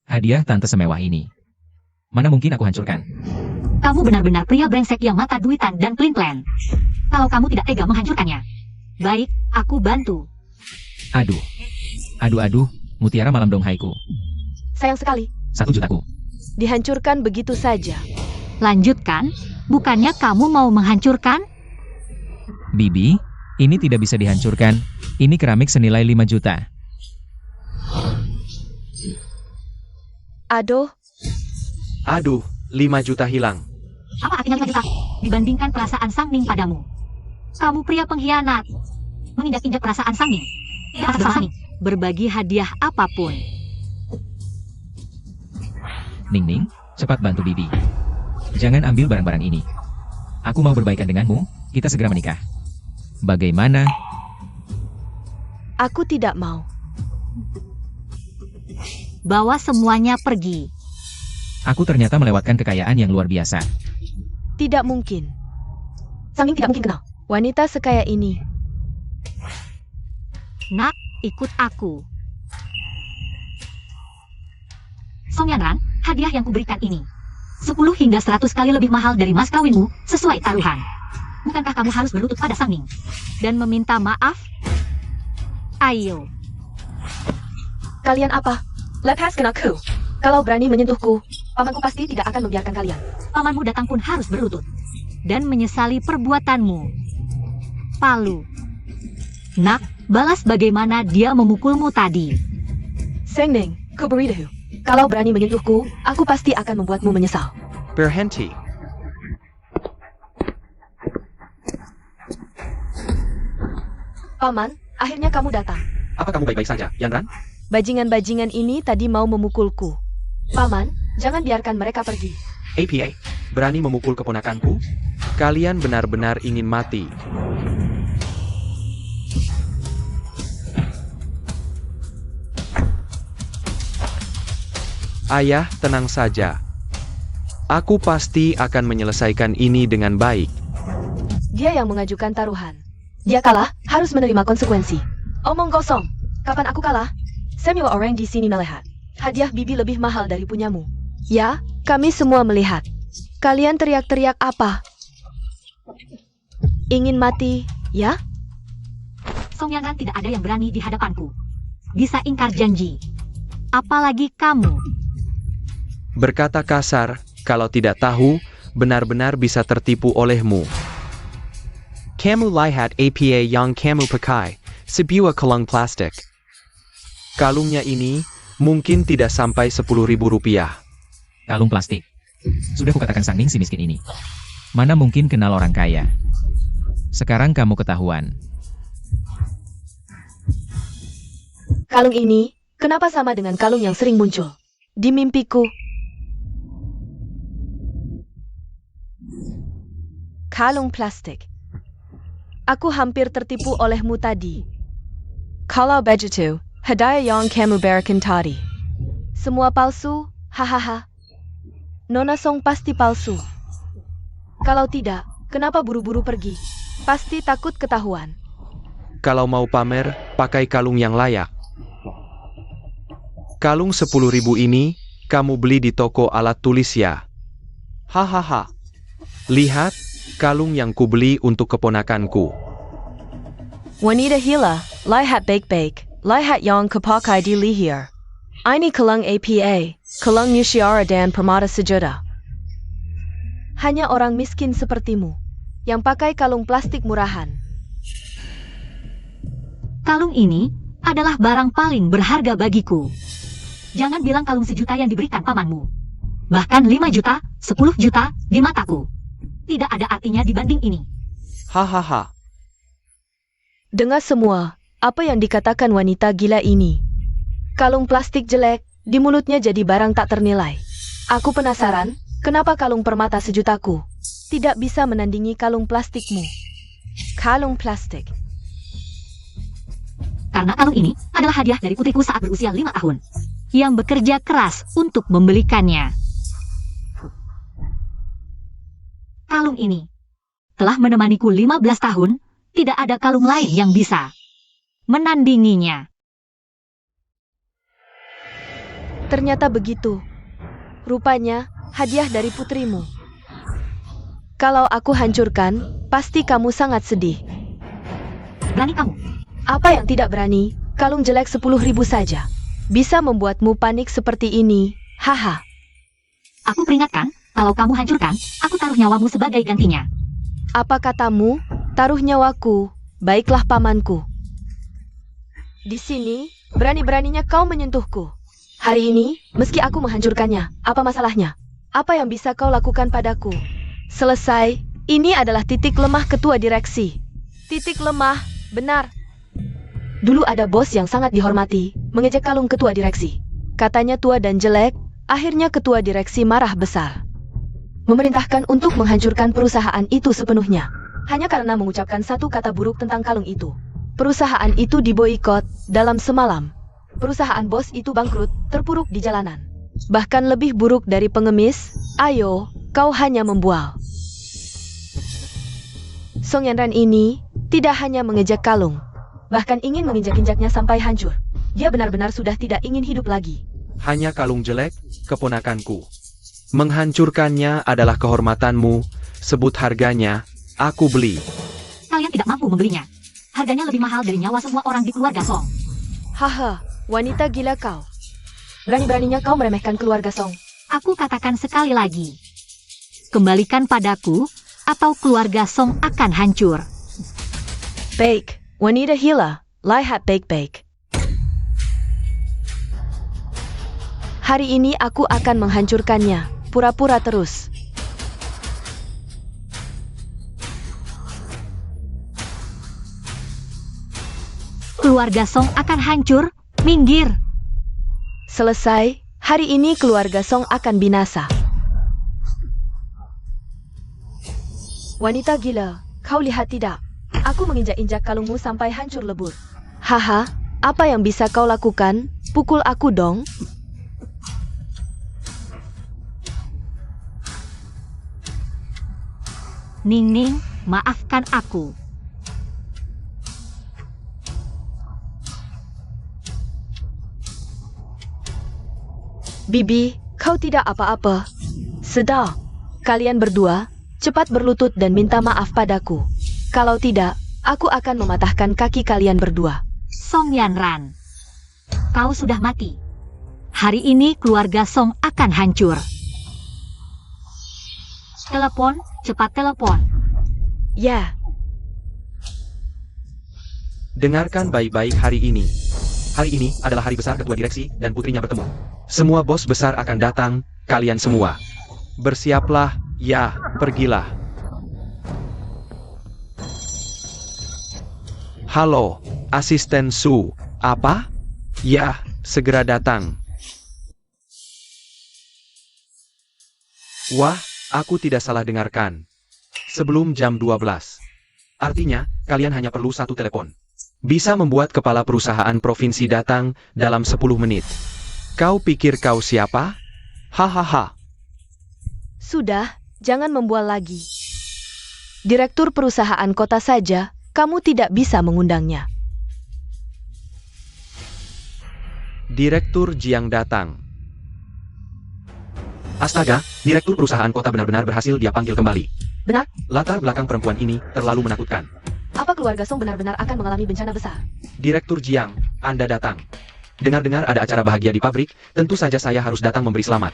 Hadiah Tante semewah ini. Mana mungkin aku hancurkan. Kamu benar-benar pria brengsek yang mata duitan dan pelin-pelan. Kalau kamu tidak tega menghancurkannya. Baik, aku bantu. Aduh, mutiara malam dong haiku. Sayang sekali, 1 jutaku. dihancurkan begitu saja. Lanjutkan, bukannya kamu mau menghancurkan? Bibi, ini tidak bisa dihancurkan. Ini keramik senilai 5 juta. Aduh, 5 juta hilang. Apa artinya 5 juta? Dibandingkan perasaan Sang Ning padamu. Kamu pria pengkhianat. Menginjak-injak perasaan Sang Ning. Tidak ada Sang Ning. Berbagi hadiah apapun. Ning, cepat bantu Bibi. Jangan ambil barang-barang ini. Aku mau berbaikan denganmu, kita segera menikah. Bagaimana? Aku tidak mau. Bawa semuanya pergi. Aku ternyata melewatkan kekayaan yang luar biasa. Tidak mungkin. Sang Ning tidak mungkin kenal wanita sekaya ini. Nak, ikut aku. Song Yanran, hadiah yang kuberikan ini 10 hingga 100 kali lebih mahal dari mas kawinmu sesuai taruhan. Bukankah kamu harus berlutut pada Sang Ning dan meminta maaf? Ayo. Kalian apa? Lepaskan aku. Kalau berani menyentuhku, pamanku pasti tidak akan membiarkan kalian. Pamanmu datang pun harus berlutut dan menyesali perbuatanmu. Palu. Nak, balas bagaimana dia memukulmu tadi. Sang Ning, kuberidahu. Kalau berani menyentuhku, aku pasti akan membuatmu menyesal. Berhenti. Paman, akhirnya kamu datang. Apa kamu baik-baik saja, Yanran? Bajingan-bajingan ini tadi mau memukulku. Paman, jangan biarkan mereka pergi. APA, berani memukul keponakanku? Kalian benar-benar ingin mati. Ayah, tenang saja. Aku pasti akan menyelesaikan ini dengan baik. Dia yang mengajukan taruhan. Dia kalah, harus menerima konsekuensi. Omong kosong. Kapan aku kalah? Semua orang di sini melihat. Hadiah Bibi lebih mahal dari punyamu. Ya, kami semua melihat. Kalian teriak-teriak apa? Ingin mati, ya? Song Yanran tidak ada yang berani di hadapanku. Bisa ingkar janji. Apalagi kamu. Berkata kasar, kalau tidak tahu, benar-benar bisa tertipu olehmu. Kamu lihat apa yang kamu pakai, sebuah kalung plastik. Kalungnya ini mungkin tidak sampai 10.000 rupiah. Kalung plastik. Sudah kukatakan Sang Ning si miskin ini. Mana mungkin kenal orang kaya. Sekarang kamu ketahuan. Kalung ini, kenapa sama dengan kalung yang sering muncul di mimpiku? Kalung plastik. Aku hampir tertipu olehmu tadi. Kalau begitu, hadiah yang kamu berikan tadi semua palsu, hahaha. Nona Song pasti palsu. Kalau tidak, kenapa buru-buru pergi? Pasti takut ketahuan. Kalau mau pamer, pakai kalung yang layak. Kalung 10.000 ini, kamu beli di toko alat tulis ya? Hahaha. Lihat, kalung yang kubeli untuk keponakanku. Wanita gila, lihat baik-baik, lihat yang kupakai di leher. Ini kalung APA, kalung Mutiara dan Permata sejuta. Hanya orang miskin sepertimu yang pakai kalung plastik murahan. Kalung ini adalah barang paling berharga bagiku. Jangan bilang kalung sejuta yang diberikan pamanmu. Bahkan 5 juta, 10 juta di mataku. Tidak ada artinya dibanding ini. Hahaha. Dengar semua apa yang dikatakan wanita gila ini. Kalung plastik jelek, di mulutnya jadi barang tak ternilai. Aku penasaran, kenapa kalung permata sejutaku tidak bisa menandingi kalung plastikmu? Kalung plastik. Karena kalung ini adalah hadiah dari putriku saat berusia 5 tahun. Yang bekerja keras untuk membelikannya. Kalung ini telah menemaniku 15 tahun, tidak ada kalung lain yang bisa menandinginya. Ternyata begitu. Rupanya hadiah dari putrimu. Kalau aku hancurkan, pasti kamu sangat sedih. Berani kamu? Apa yang tidak berani? Kalung jelek 10.000 saja bisa membuatmu panik seperti ini. Haha. Aku peringatkan, kalau kamu hancurkan, aku taruh nyawamu sebagai gantinya. Apa katamu? Taruh nyawaku. Baiklah pamanku. Di sini, berani-beraninya kau menyentuhku. Hari ini, meski aku menghancurkannya, apa masalahnya? Apa yang bisa kau lakukan padaku? Selesai, ini adalah titik lemah ketua direksi. Titik lemah, benar. Dulu ada bos yang sangat dihormati, mengejek kalung ketua direksi. Katanya tua dan jelek, akhirnya ketua direksi marah besar. Memerintahkan untuk menghancurkan perusahaan itu sepenuhnya. Hanya karena mengucapkan satu kata buruk tentang kalung itu. Perusahaan itu diboikot dalam semalam. Perusahaan bos itu bangkrut, terpuruk di jalanan. Bahkan lebih buruk dari pengemis. Ayo, kau hanya membual. Song Yanran ini tidak hanya mengejek kalung, bahkan ingin menginjak-injaknya sampai hancur. Dia benar-benar sudah tidak ingin hidup lagi. Hanya kalung jelek, keponakanku. Menghancurkannya adalah kehormatanmu. Sebut harganya, aku beli. Kalian tidak mampu membelinya. Harganya lebih mahal dari nyawa semua orang di keluarga Song. Haha, wanita gila kau. Berani-beraninya kau meremehkan keluarga Song. Aku katakan sekali lagi. Kembalikan padaku, atau keluarga Song akan hancur. Baik, wanita gila, lihat baik-baik. Hari ini aku akan menghancurkannya, pura-pura terus. Keluarga Song akan hancur, minggir. Selesai, hari ini keluarga Song akan binasa. Wanita gila, kau lihat tidak? Aku menginjak-injak kalungmu sampai hancur lebur. Haha, apa yang bisa kau lakukan? Pukul aku dong. Ning, maafkan aku. Bibi, kau tidak apa-apa. Sedang, kalian berdua, cepat berlutut dan minta maaf padaku. Kalau tidak, aku akan mematahkan kaki kalian berdua. Song Yanran, kau sudah mati. Hari ini keluarga Song akan hancur. Telepon, cepat telepon. Ya, Dengarkan baik-baik hari ini. Hari ini adalah hari besar ketua direksi dan putrinya bertemu. Semua bos besar akan datang, kalian semua. Bersiaplah, ya, pergilah. Halo, asisten Su. Apa? Ya, segera datang. Wah, aku tidak salah dengarkan. Sebelum jam 12. Artinya, kalian hanya perlu satu telepon. Bisa membuat kepala perusahaan provinsi datang dalam 10 menit. Kau pikir kau siapa? Hahaha. sudah, jangan membual lagi. Direktur perusahaan kota saja, kamu tidak bisa mengundangnya. Direktur Jiang datang. Astaga, direktur perusahaan kota benar-benar berhasil dia panggil kembali. Benar? Latar belakang perempuan ini terlalu menakutkan. Apa keluarga Song benar-benar akan mengalami bencana besar? Direktur Jiang, Anda datang. Dengar-dengar ada acara bahagia di pabrik, tentu saja saya harus datang memberi selamat.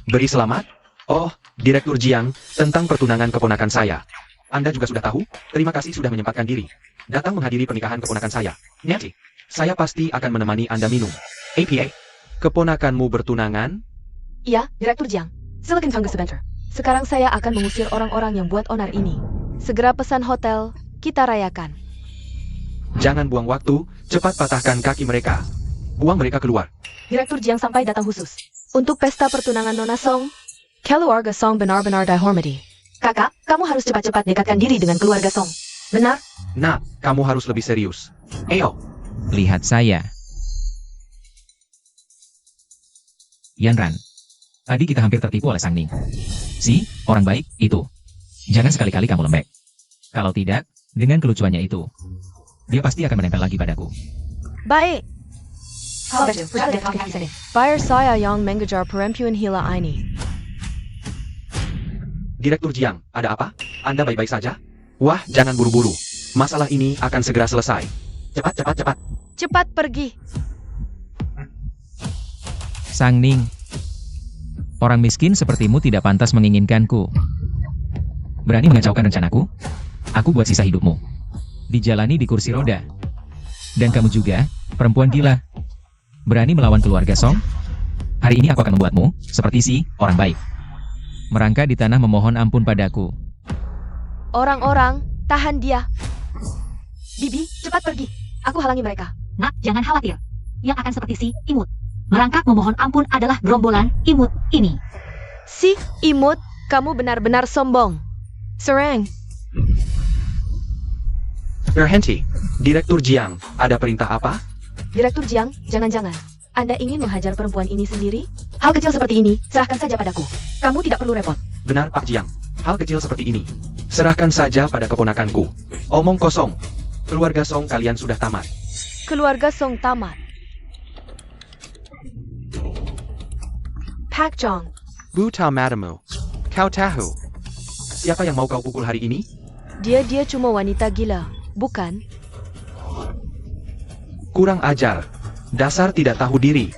Beri selamat? Oh, Direktur Jiang, tentang pertunangan keponakan saya. Anda juga sudah tahu? Terima kasih sudah menyempatkan diri. Datang menghadiri pernikahan keponakan saya. Nancy, saya pasti akan menemani Anda minum. APA, keponakanmu bertunangan? Iya, Direktur Jiang. Silakan tunggu sebentar. Sekarang saya akan mengusir orang-orang yang buat onar ini. Segera pesan hotel, kita rayakan. Jangan buang waktu, cepat patahkan kaki mereka. Buang mereka keluar. Direktur Jiang sampai datang khusus. Untuk pesta pertunangan Nona Song, keluarga Song benar-benar dihormati. Kakak, kamu harus cepat-cepat dekatkan diri dengan keluarga Song. Benar? Nah, kamu harus lebih serius. Ayo. Lihat saya. Yanran. Tadi kita hampir tertipu oleh Sang Ning. Si, orang baik, itu. Jangan sekali-kali kamu lembek. Kalau tidak, dengan kelucuannya itu, dia pasti akan menempel lagi padaku. Baik. Bayar saya yang mengejar perempuan hila ini. Direktur Jiang, ada apa? Anda baik-baik saja? Wah, jangan buru-buru. Masalah ini akan segera selesai. Cepat, cepat, cepat. Cepat pergi. Sang Ning. Orang miskin sepertimu tidak pantas menginginkanku. Berani mengacaukan rencanaku? Aku buat sisa hidupmu. Dijalani di kursi roda. Dan kamu juga, perempuan gila. Berani melawan keluarga Song? Hari ini aku akan membuatmu, seperti si, orang baik. Merangkak di tanah memohon ampun padaku. Orang-orang, tahan dia. Bibi, cepat pergi. Aku halangi mereka. Nak, jangan khawatir. Yang akan seperti si imut. Merangkak memohon ampun adalah gerombolan imut ini. Si imut, kamu benar-benar sombong. Serang. Berhenti. Direktur Jiang, ada perintah apa? Direktur Jiang, jangan-jangan Anda ingin menghajar perempuan ini sendiri? Hal kecil seperti ini, serahkan saja padaku. Kamu tidak perlu repot. Benar, Pak Jiang. Hal kecil seperti ini. Serahkan saja pada keponakanku. Omong kosong. Keluarga Song kalian sudah tamat. Keluarga Song tamat. Pak Jong. Buta matamu. Kau tahu. Siapa yang mau kau pukul hari ini? Dia cuma wanita gila, bukan? Kurang ajar. Dasar tidak tahu diri.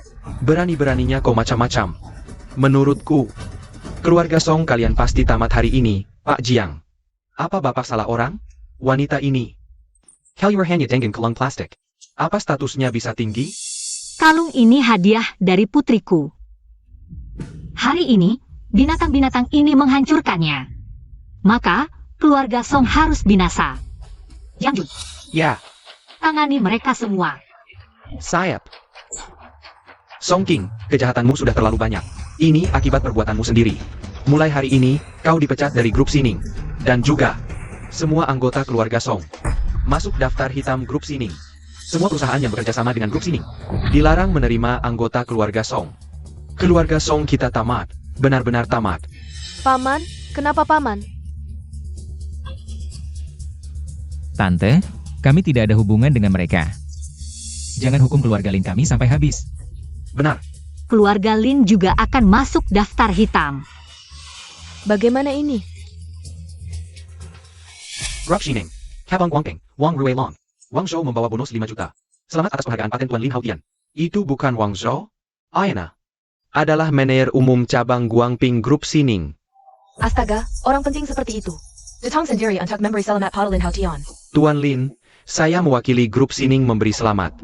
Berani-beraninya kau macam-macam. Menurutku, keluarga Song kalian pasti tamat hari ini, Pak Jiang. Apa bapak salah orang? Wanita ini. Kalyurhannya dengan kalung plastik. Apa statusnya bisa tinggi? Kalung ini hadiah dari putriku. Hari ini, binatang-binatang ini menghancurkannya. Maka, keluarga Song harus binasa. Yang Jun, Ya, tangani mereka semua. sayap. Song King, kejahatanmu sudah terlalu banyak. Ini akibat perbuatanmu sendiri. Mulai hari ini, kau dipecat dari grup Sining. Dan juga, semua anggota keluarga Song. Masuk daftar hitam grup Sining. Semua perusahaan yang bekerja sama dengan grup Sining dilarang menerima anggota keluarga Song. Keluarga Song kita tamat. Benar-benar tamat. Paman, kenapa paman? Tante, kami tidak ada hubungan dengan mereka. Jangan hukum keluarga Lin kami sampai habis. Benar. Keluarga Lin juga akan masuk daftar hitam. Bagaimana ini? Grup Sining. Kabang Guangping, Wang Ruilong. Wang Zhou membawa bonus 5 juta. Selamat atas penghargaan paten Tuan Lin Haotian. Itu bukan Wang Zhou? Ayana. Adalah manajer umum cabang Guangping Grup Sining. Astaga, orang penting seperti itu. Datang sendiri untuk memberi selamat pada Lin Haotian. Tuan Lin, saya mewakili Grup Sining memberi selamat.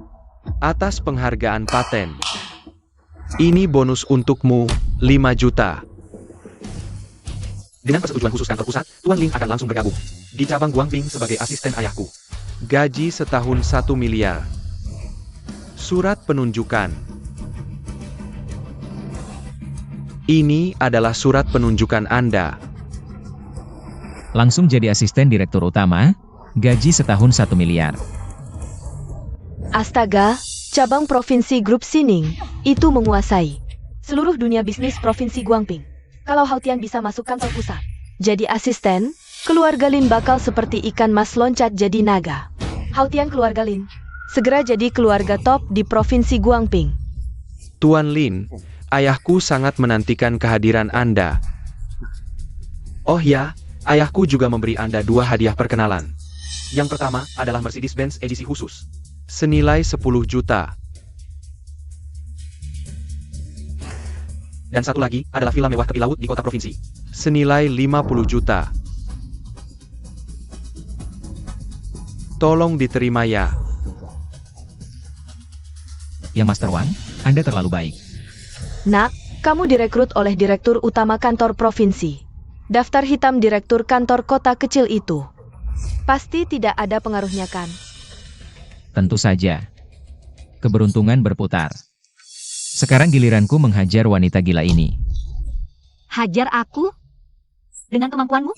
Atas penghargaan paten. Ini bonus untukmu, 5 juta. Dengan persetujuan khusus kantor pusat, Tuan Lin akan langsung bergabung di cabang Guangping sebagai asisten ayahku. Gaji setahun 1 miliar. Surat penunjukan. Ini adalah surat penunjukan Anda. Langsung jadi asisten direktur utama, gaji setahun 1 miliar. Astaga, cabang provinsi grup Sining itu menguasai seluruh dunia bisnis provinsi Guangping. Kalau Haotian bisa masuk kantor pusat, jadi asisten, keluarga Lin bakal seperti ikan mas loncat jadi naga. Haotian keluarga Lin segera jadi keluarga top di provinsi Guangping. Tuan Lin, Ayahku sangat menantikan kehadiran Anda. Oh ya, ayahku juga memberi Anda 2 hadiah perkenalan. Yang pertama adalah Mercedes-Benz edisi khusus. Senilai 10 juta. Dan satu lagi adalah villa mewah tepi laut di kota provinsi. Senilai 50 juta. Tolong diterima ya. Ya Master Wang, Anda terlalu baik. Nak, kamu direkrut oleh Direktur Utama Kantor Provinsi. Daftar hitam Direktur Kantor Kota kecil itu. Pasti tidak ada pengaruhnya kan? Tentu saja. Keberuntungan berputar. Sekarang giliranku menghajar wanita gila ini. Hajar aku? Dengan kemampuanmu?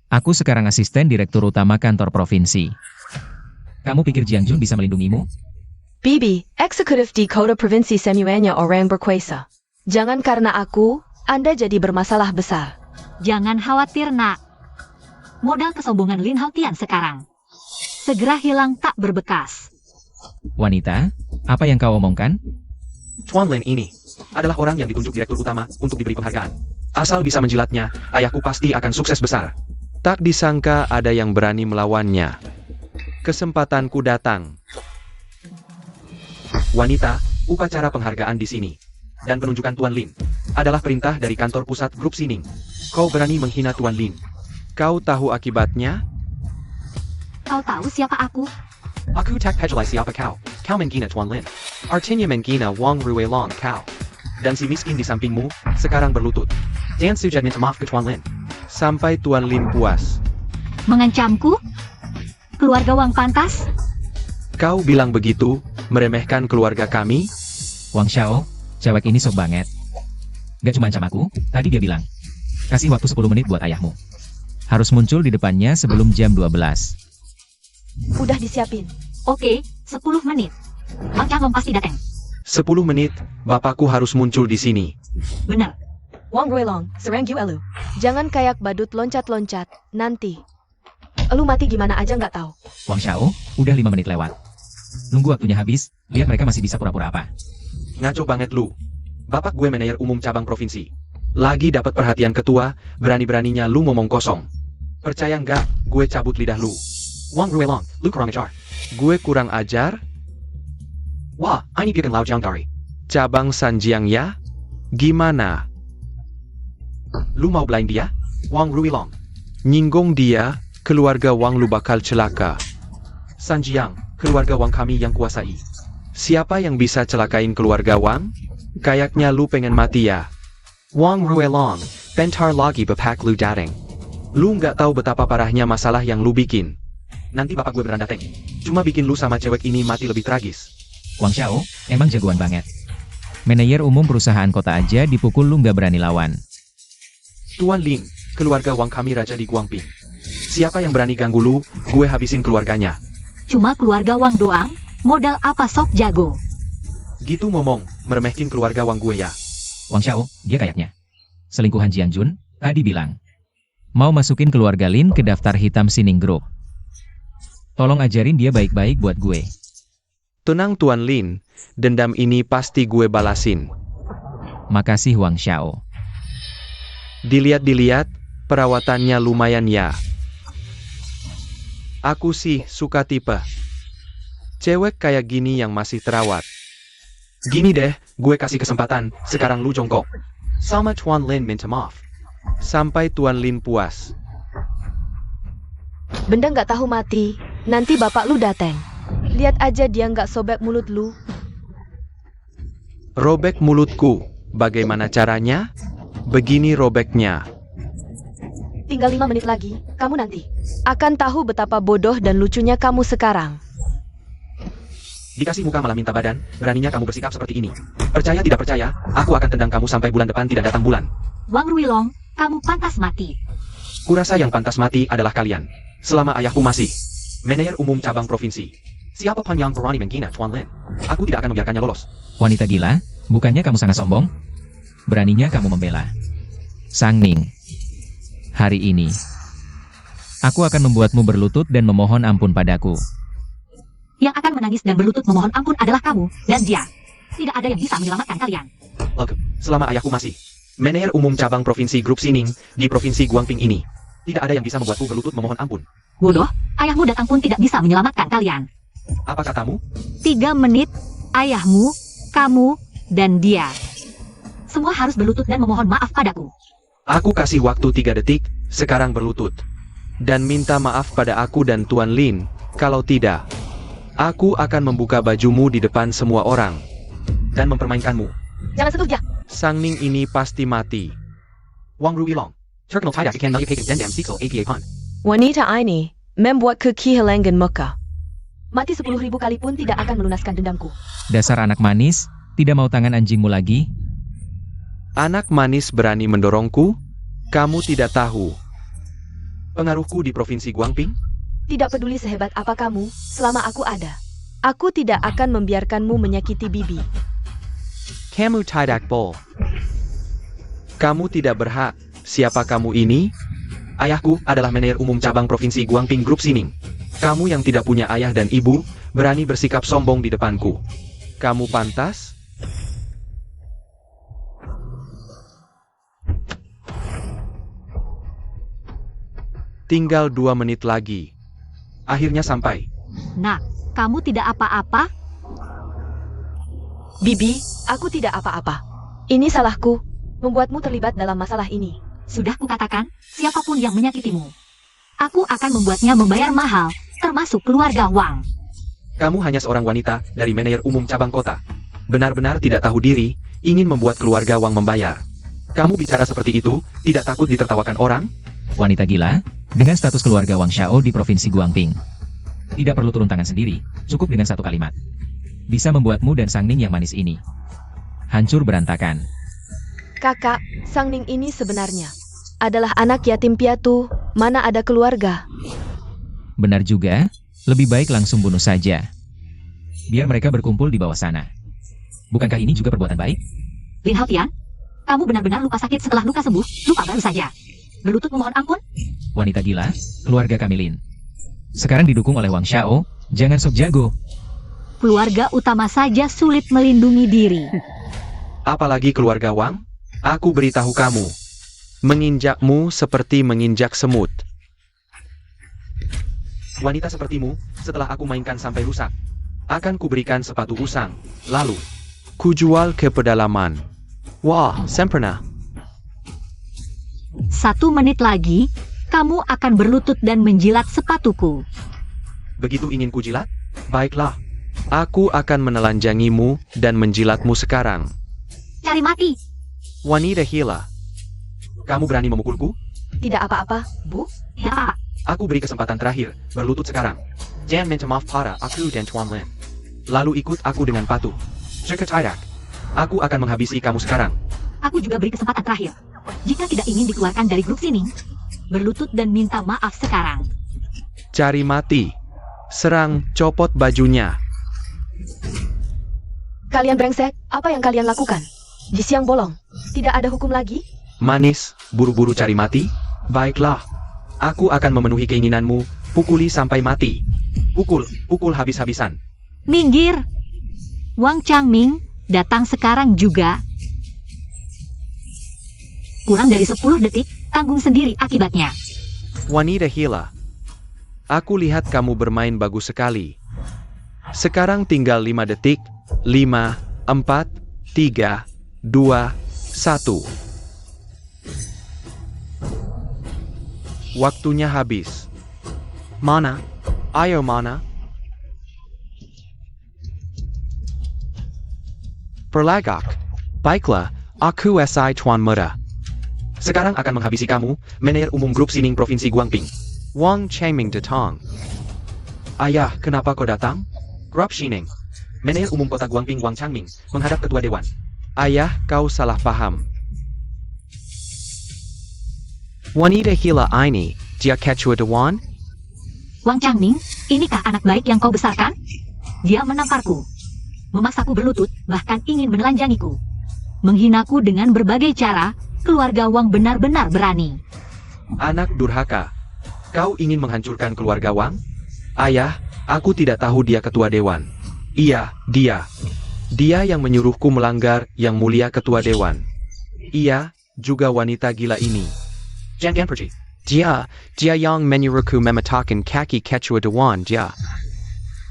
Aku sekarang asisten Direktur Utama Kantor Provinsi. Kamu pikir Jiang Jun bisa melindungimu? Bibi, eksekutif di Kota Provinsi semuanya orang berkuasa. Jangan karena aku, Anda jadi bermasalah besar. Jangan khawatir, nak. Modal kesombongan Lin Haotian sekarang segera hilang tak berbekas. Wanita, apa yang kau omongkan? Tuan Lin ini adalah orang yang ditunjuk Direktur Utama untuk diberi penghargaan. Asal bisa menjilatnya, ayahku pasti akan sukses besar. Tak disangka ada yang berani melawannya. Kesempatanku datang. Wanita, upacara penghargaan di sini dan penunjukan Tuan Lin adalah perintah dari kantor pusat grup Sining. Kau berani menghina Tuan Lin. Kau tahu akibatnya? Kau tahu siapa aku? Aku tak peduli siapa kau. Kau menghina Tuan Lin. Artinya menghina Wang Ruilong kau. Dan si miskin di sampingmu sekarang berlutut. Dan sujud minta maaf ke Tuan Lin. Sampai Tuan Lin puas. Mengancamku? Keluarga Wang pantas? Kau bilang begitu, meremehkan keluarga kami? Wang Xiao, cewek ini sok banget. Gak cuma ancam aku, tadi dia bilang. Kasih waktu 10 menit buat ayahmu. Harus muncul di depannya sebelum jam 12. Udah disiapin. Oke, 10 menit. Wang Changlong pasti datang. 10 menit, bapakku harus muncul di sini. Benar. Wang Ruilong, serang elu. Jangan kayak badut loncat-loncat, nanti. Lu mati gimana aja nggak tahu. Wang Xiao, udah 5 menit lewat. Nunggu waktunya habis, lihat mereka masih bisa pura-pura apa. Ngaco banget lu. Bapak gue manajer umum cabang provinsi. Lagi dapat perhatian ketua, berani-beraninya lu ngomong kosong. Percaya nggak, gue cabut lidah lu. Wang Ruilong, lu kurang ajar. Gue kurang ajar? Wah, ini bikin Lao Jiang dari cabang Sanjiang ya? Gimana? Lu mau blind dia? Wang Ruilong. Nyinggung dia, keluarga Wang lu bakal celaka. Sanjiang, keluarga Wang kami yang kuasai. Siapa yang bisa celakain keluarga Wang? Kayaknya lu pengen mati ya. Wang Ruilong, bentar lagi bapak lu dateng. Lu nggak tahu betapa parahnya masalah yang lu bikin. Nanti bapak gue berandateng. Cuma bikin lu sama cewek ini mati lebih tragis. Wang Xiao, emang jagoan banget. Manajer umum perusahaan kota aja dipukul lu nggak berani lawan. Tuan Lin, keluarga Wang kami raja di Guangping. Siapa yang berani ganggu lu, gue habisin keluarganya. Cuma keluarga Wang doang, modal apa sok jago. Gitu ngomong, meremehkin keluarga Wang gue ya. Wang Xiao, dia kayaknya. Selingkuhan Jiang Jun, tadi bilang. Mau masukin keluarga Lin ke daftar hitam Sining Group. Tolong ajarin dia baik-baik buat gue. Tenang Tuan Lin, dendam ini pasti gue balasin. Makasih Wang Xiao. Dilihat-dilihat, perawatannya lumayan ya. Aku sih suka tipe cewek kayak gini yang masih terawat. Gini deh, gue kasih kesempatan, sekarang lu jongkok. Sama Tuan Lin minta maaf. Sampai Tuan Lin puas. Benda nggak tahu mati, nanti bapak lu dateng. Lihat aja dia nggak sobek mulut lu. Robek mulutku, bagaimana caranya? Begini robeknya. Tinggal 5 menit lagi, kamu nanti akan tahu betapa bodoh dan lucunya kamu sekarang. Dikasih muka malah minta badan, beraninya kamu bersikap seperti ini. Percaya tidak percaya, aku akan tendang kamu sampai bulan depan tidak datang bulan. Wang Ruilong, kamu pantas mati. Kurasa yang pantas mati adalah kalian. Selama ayahku masih manajer umum cabang provinsi. Siapapun yang berani menghina Tuan Lin, aku tidak akan membiarkannya lolos. Wanita gila, bukannya kamu sangat sombong? Beraninya kamu membela Sang Ning. Hari ini, aku akan membuatmu berlutut dan memohon ampun padaku. Yang akan menangis dan berlutut memohon ampun adalah kamu dan dia. Tidak ada yang bisa menyelamatkan kalian. Selama ayahku masih Manajer Umum Cabang Provinsi Grup Sining di Provinsi Guangping ini, tidak ada yang bisa membuatku berlutut memohon ampun. Bodoh, ayahmu datang pun tidak bisa menyelamatkan kalian. Apa katamu? 3 menit, ayahmu, kamu, dan dia. Semua harus berlutut dan memohon maaf padaku. Aku kasih waktu 3 detik, sekarang berlutut. Dan minta maaf pada aku dan Tuan Lin, kalau tidak, aku akan membuka bajumu di depan semua orang. Dan mempermainkanmu. Jangan sentuh dia. Sang Ning ini pasti mati. Wang Ruilong, terkenal tidak ikan menyepik dendam sikil APA pun. Wanita ini membuatku kehilangan muka. Mati 10.000 kali pun tidak akan melunaskan dendamku. Dasar anak manis, tidak mau tangan anjingmu lagi? Anak manis berani mendorongku? Kamu tidak tahu pengaruhku di Provinsi Guangping? Tidak peduli sehebat apa kamu, selama aku ada. Aku tidak akan membiarkanmu menyakiti Bibi. Kamu tidak boleh. Kamu tidak berhak. Siapa kamu ini? Ayahku adalah manajer umum cabang Provinsi Guangping Grup Sining. Kamu yang tidak punya ayah dan ibu, berani bersikap sombong di depanku. Kamu pantas? Tinggal 2 menit lagi. Akhirnya sampai. Nah, kamu tidak apa-apa? Bibi, aku tidak apa-apa. Ini salahku, membuatmu terlibat dalam masalah ini. Sudah kukatakan, siapapun yang menyakitimu, aku akan membuatnya membayar mahal, termasuk keluarga Wang. Kamu hanya seorang wanita dari manajer umum cabang kota. Benar-benar tidak tahu diri, ingin membuat keluarga Wang membayar. Kamu bicara seperti itu, tidak takut ditertawakan orang? Wanita gila, dengan status keluarga Wang Xiao di Provinsi Guangping. Tidak perlu turun tangan sendiri, cukup dengan 1 kalimat. Bisa membuatmu dan Sang Ning yang manis ini hancur berantakan. Kakak, Sang Ning ini sebenarnya adalah anak yatim piatu, mana ada keluarga. Benar juga, lebih baik langsung bunuh saja. Biar mereka berkumpul di bawah sana. Bukankah ini juga perbuatan baik? Lin Haotian, kamu benar-benar lupa sakit setelah luka sembuh, lupa baru saja. Berlutut memohon ampun? Wanita gila, keluarga kami Lin. Sekarang didukung oleh Wang Xiao, jangan sok jago. Keluarga utama saja sulit melindungi diri. Apalagi keluarga Wang? Aku beritahu kamu. Menginjakmu seperti menginjak semut. Wanita sepertimu, setelah aku mainkan sampai rusak, akan kuberikan sepatu usang, lalu kujual ke pedalaman. Wah, sempurna. 1 menit lagi, kamu akan berlutut dan menjilat sepatuku. Begitu ingin kujilat? Baiklah. Aku akan menelanjangimu dan menjilatmu sekarang. Cari mati. Wanita gila. Kamu berani memukulku? Tidak apa-apa, Bu. Ya, Aku beri kesempatan terakhir, berlutut sekarang. Jangan minta maaf pada aku dan Tuan Lin. Lalu ikut aku dengan patuh. Jika tidak, aku akan menghabisi kamu sekarang. aku juga beri kesempatan terakhir. Jika tidak ingin dikeluarkan dari grup Sining, berlutut dan minta maaf sekarang. Cari mati. Serang, copot bajunya. Kalian brengsek, apa yang kalian lakukan? Di siang bolong, tidak ada hukum lagi? Manis, buru-buru cari mati? Baiklah. Aku akan memenuhi keinginanmu, pukuli sampai mati. Pukul habis-habisan. Minggir. Wang Changming, datang sekarang juga. Kurang dari 10 detik, tanggung sendiri akibatnya. Wanita gila. Aku lihat kamu bermain bagus sekali. Sekarang tinggal 5 detik. 5, 4, 3, 2, 1. Waktunya habis. Mana? Ayo mana? Perlagak. Baiklah, aku SI Tuan Muda. Sekarang akan menghabisi kamu, manajer umum grup Sining Provinsi Guangping. Wang Changming datang. Ayah, kenapa kau datang? Grup Sining. Manajer umum kota Guangping Wang Changming menghadap ketua dewan. Ayah, kau salah paham. Wanita gila ini, dia ketua dewan? Wang Changming, inikah anak baik yang kau besarkan? Dia menamparku, memaksaku berlutut, bahkan ingin menelanjangiku. Menghinaku dengan berbagai cara, keluarga Wang benar-benar berani. Anak durhaka. Kau ingin menghancurkan keluarga Wang? Ayah, aku tidak tahu dia ketua dewan. Iya, dia. Dia yang menyuruhku melanggar Yang Mulia Ketua Dewan. Ia juga wanita gila ini. Jangan pergi. Dia yang menyuruhku memetakan kaki Ketua Dewan dia.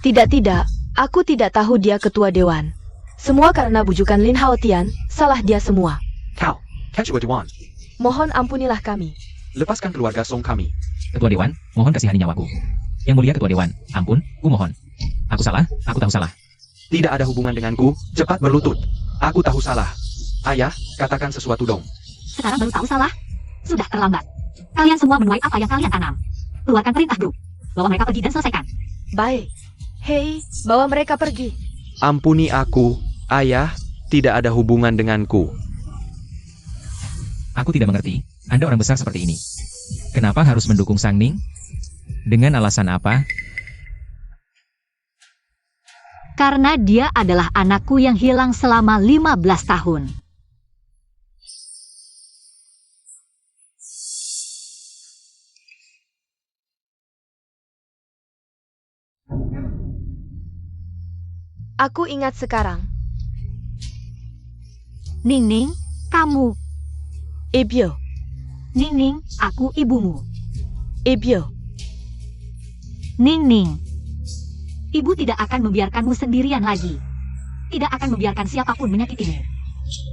Tidak, aku tidak tahu dia ketua dewan. Semua karena bujukan Lin Haotian, salah dia semua. Kau, Ketua Dewan. Mohon ampunilah kami. Lepaskan keluarga Song kami. Ketua Dewan, mohon kasihani nyawaku. Yang Mulia Ketua Dewan, ampun, ku mohon. Aku salah, aku tahu salah. Tidak ada hubungan denganku, cepat berlutut. Aku tahu salah. Ayah, katakan sesuatu dong. Sekarang baru tahu salah? Sudah terlambat. Kalian semua menuai apa yang kalian tanam. Keluarkan perintah grup. Bawa mereka pergi dan selesaikan. Baik. Hei, bawa mereka pergi. Ampuni aku, ayah, tidak ada hubungan denganku. Aku tidak mengerti, Anda orang besar seperti ini. Kenapa harus mendukung Sang Ning? Dengan alasan apa? Karena dia adalah anakku yang hilang selama 15 tahun. Aku ingat sekarang. Ning, kamu. Ebyo, Ning, aku ibumu. Ebyo. Ning, ibu tidak akan membiarkanmu sendirian lagi. Tidak akan membiarkan siapapun menyakitimu.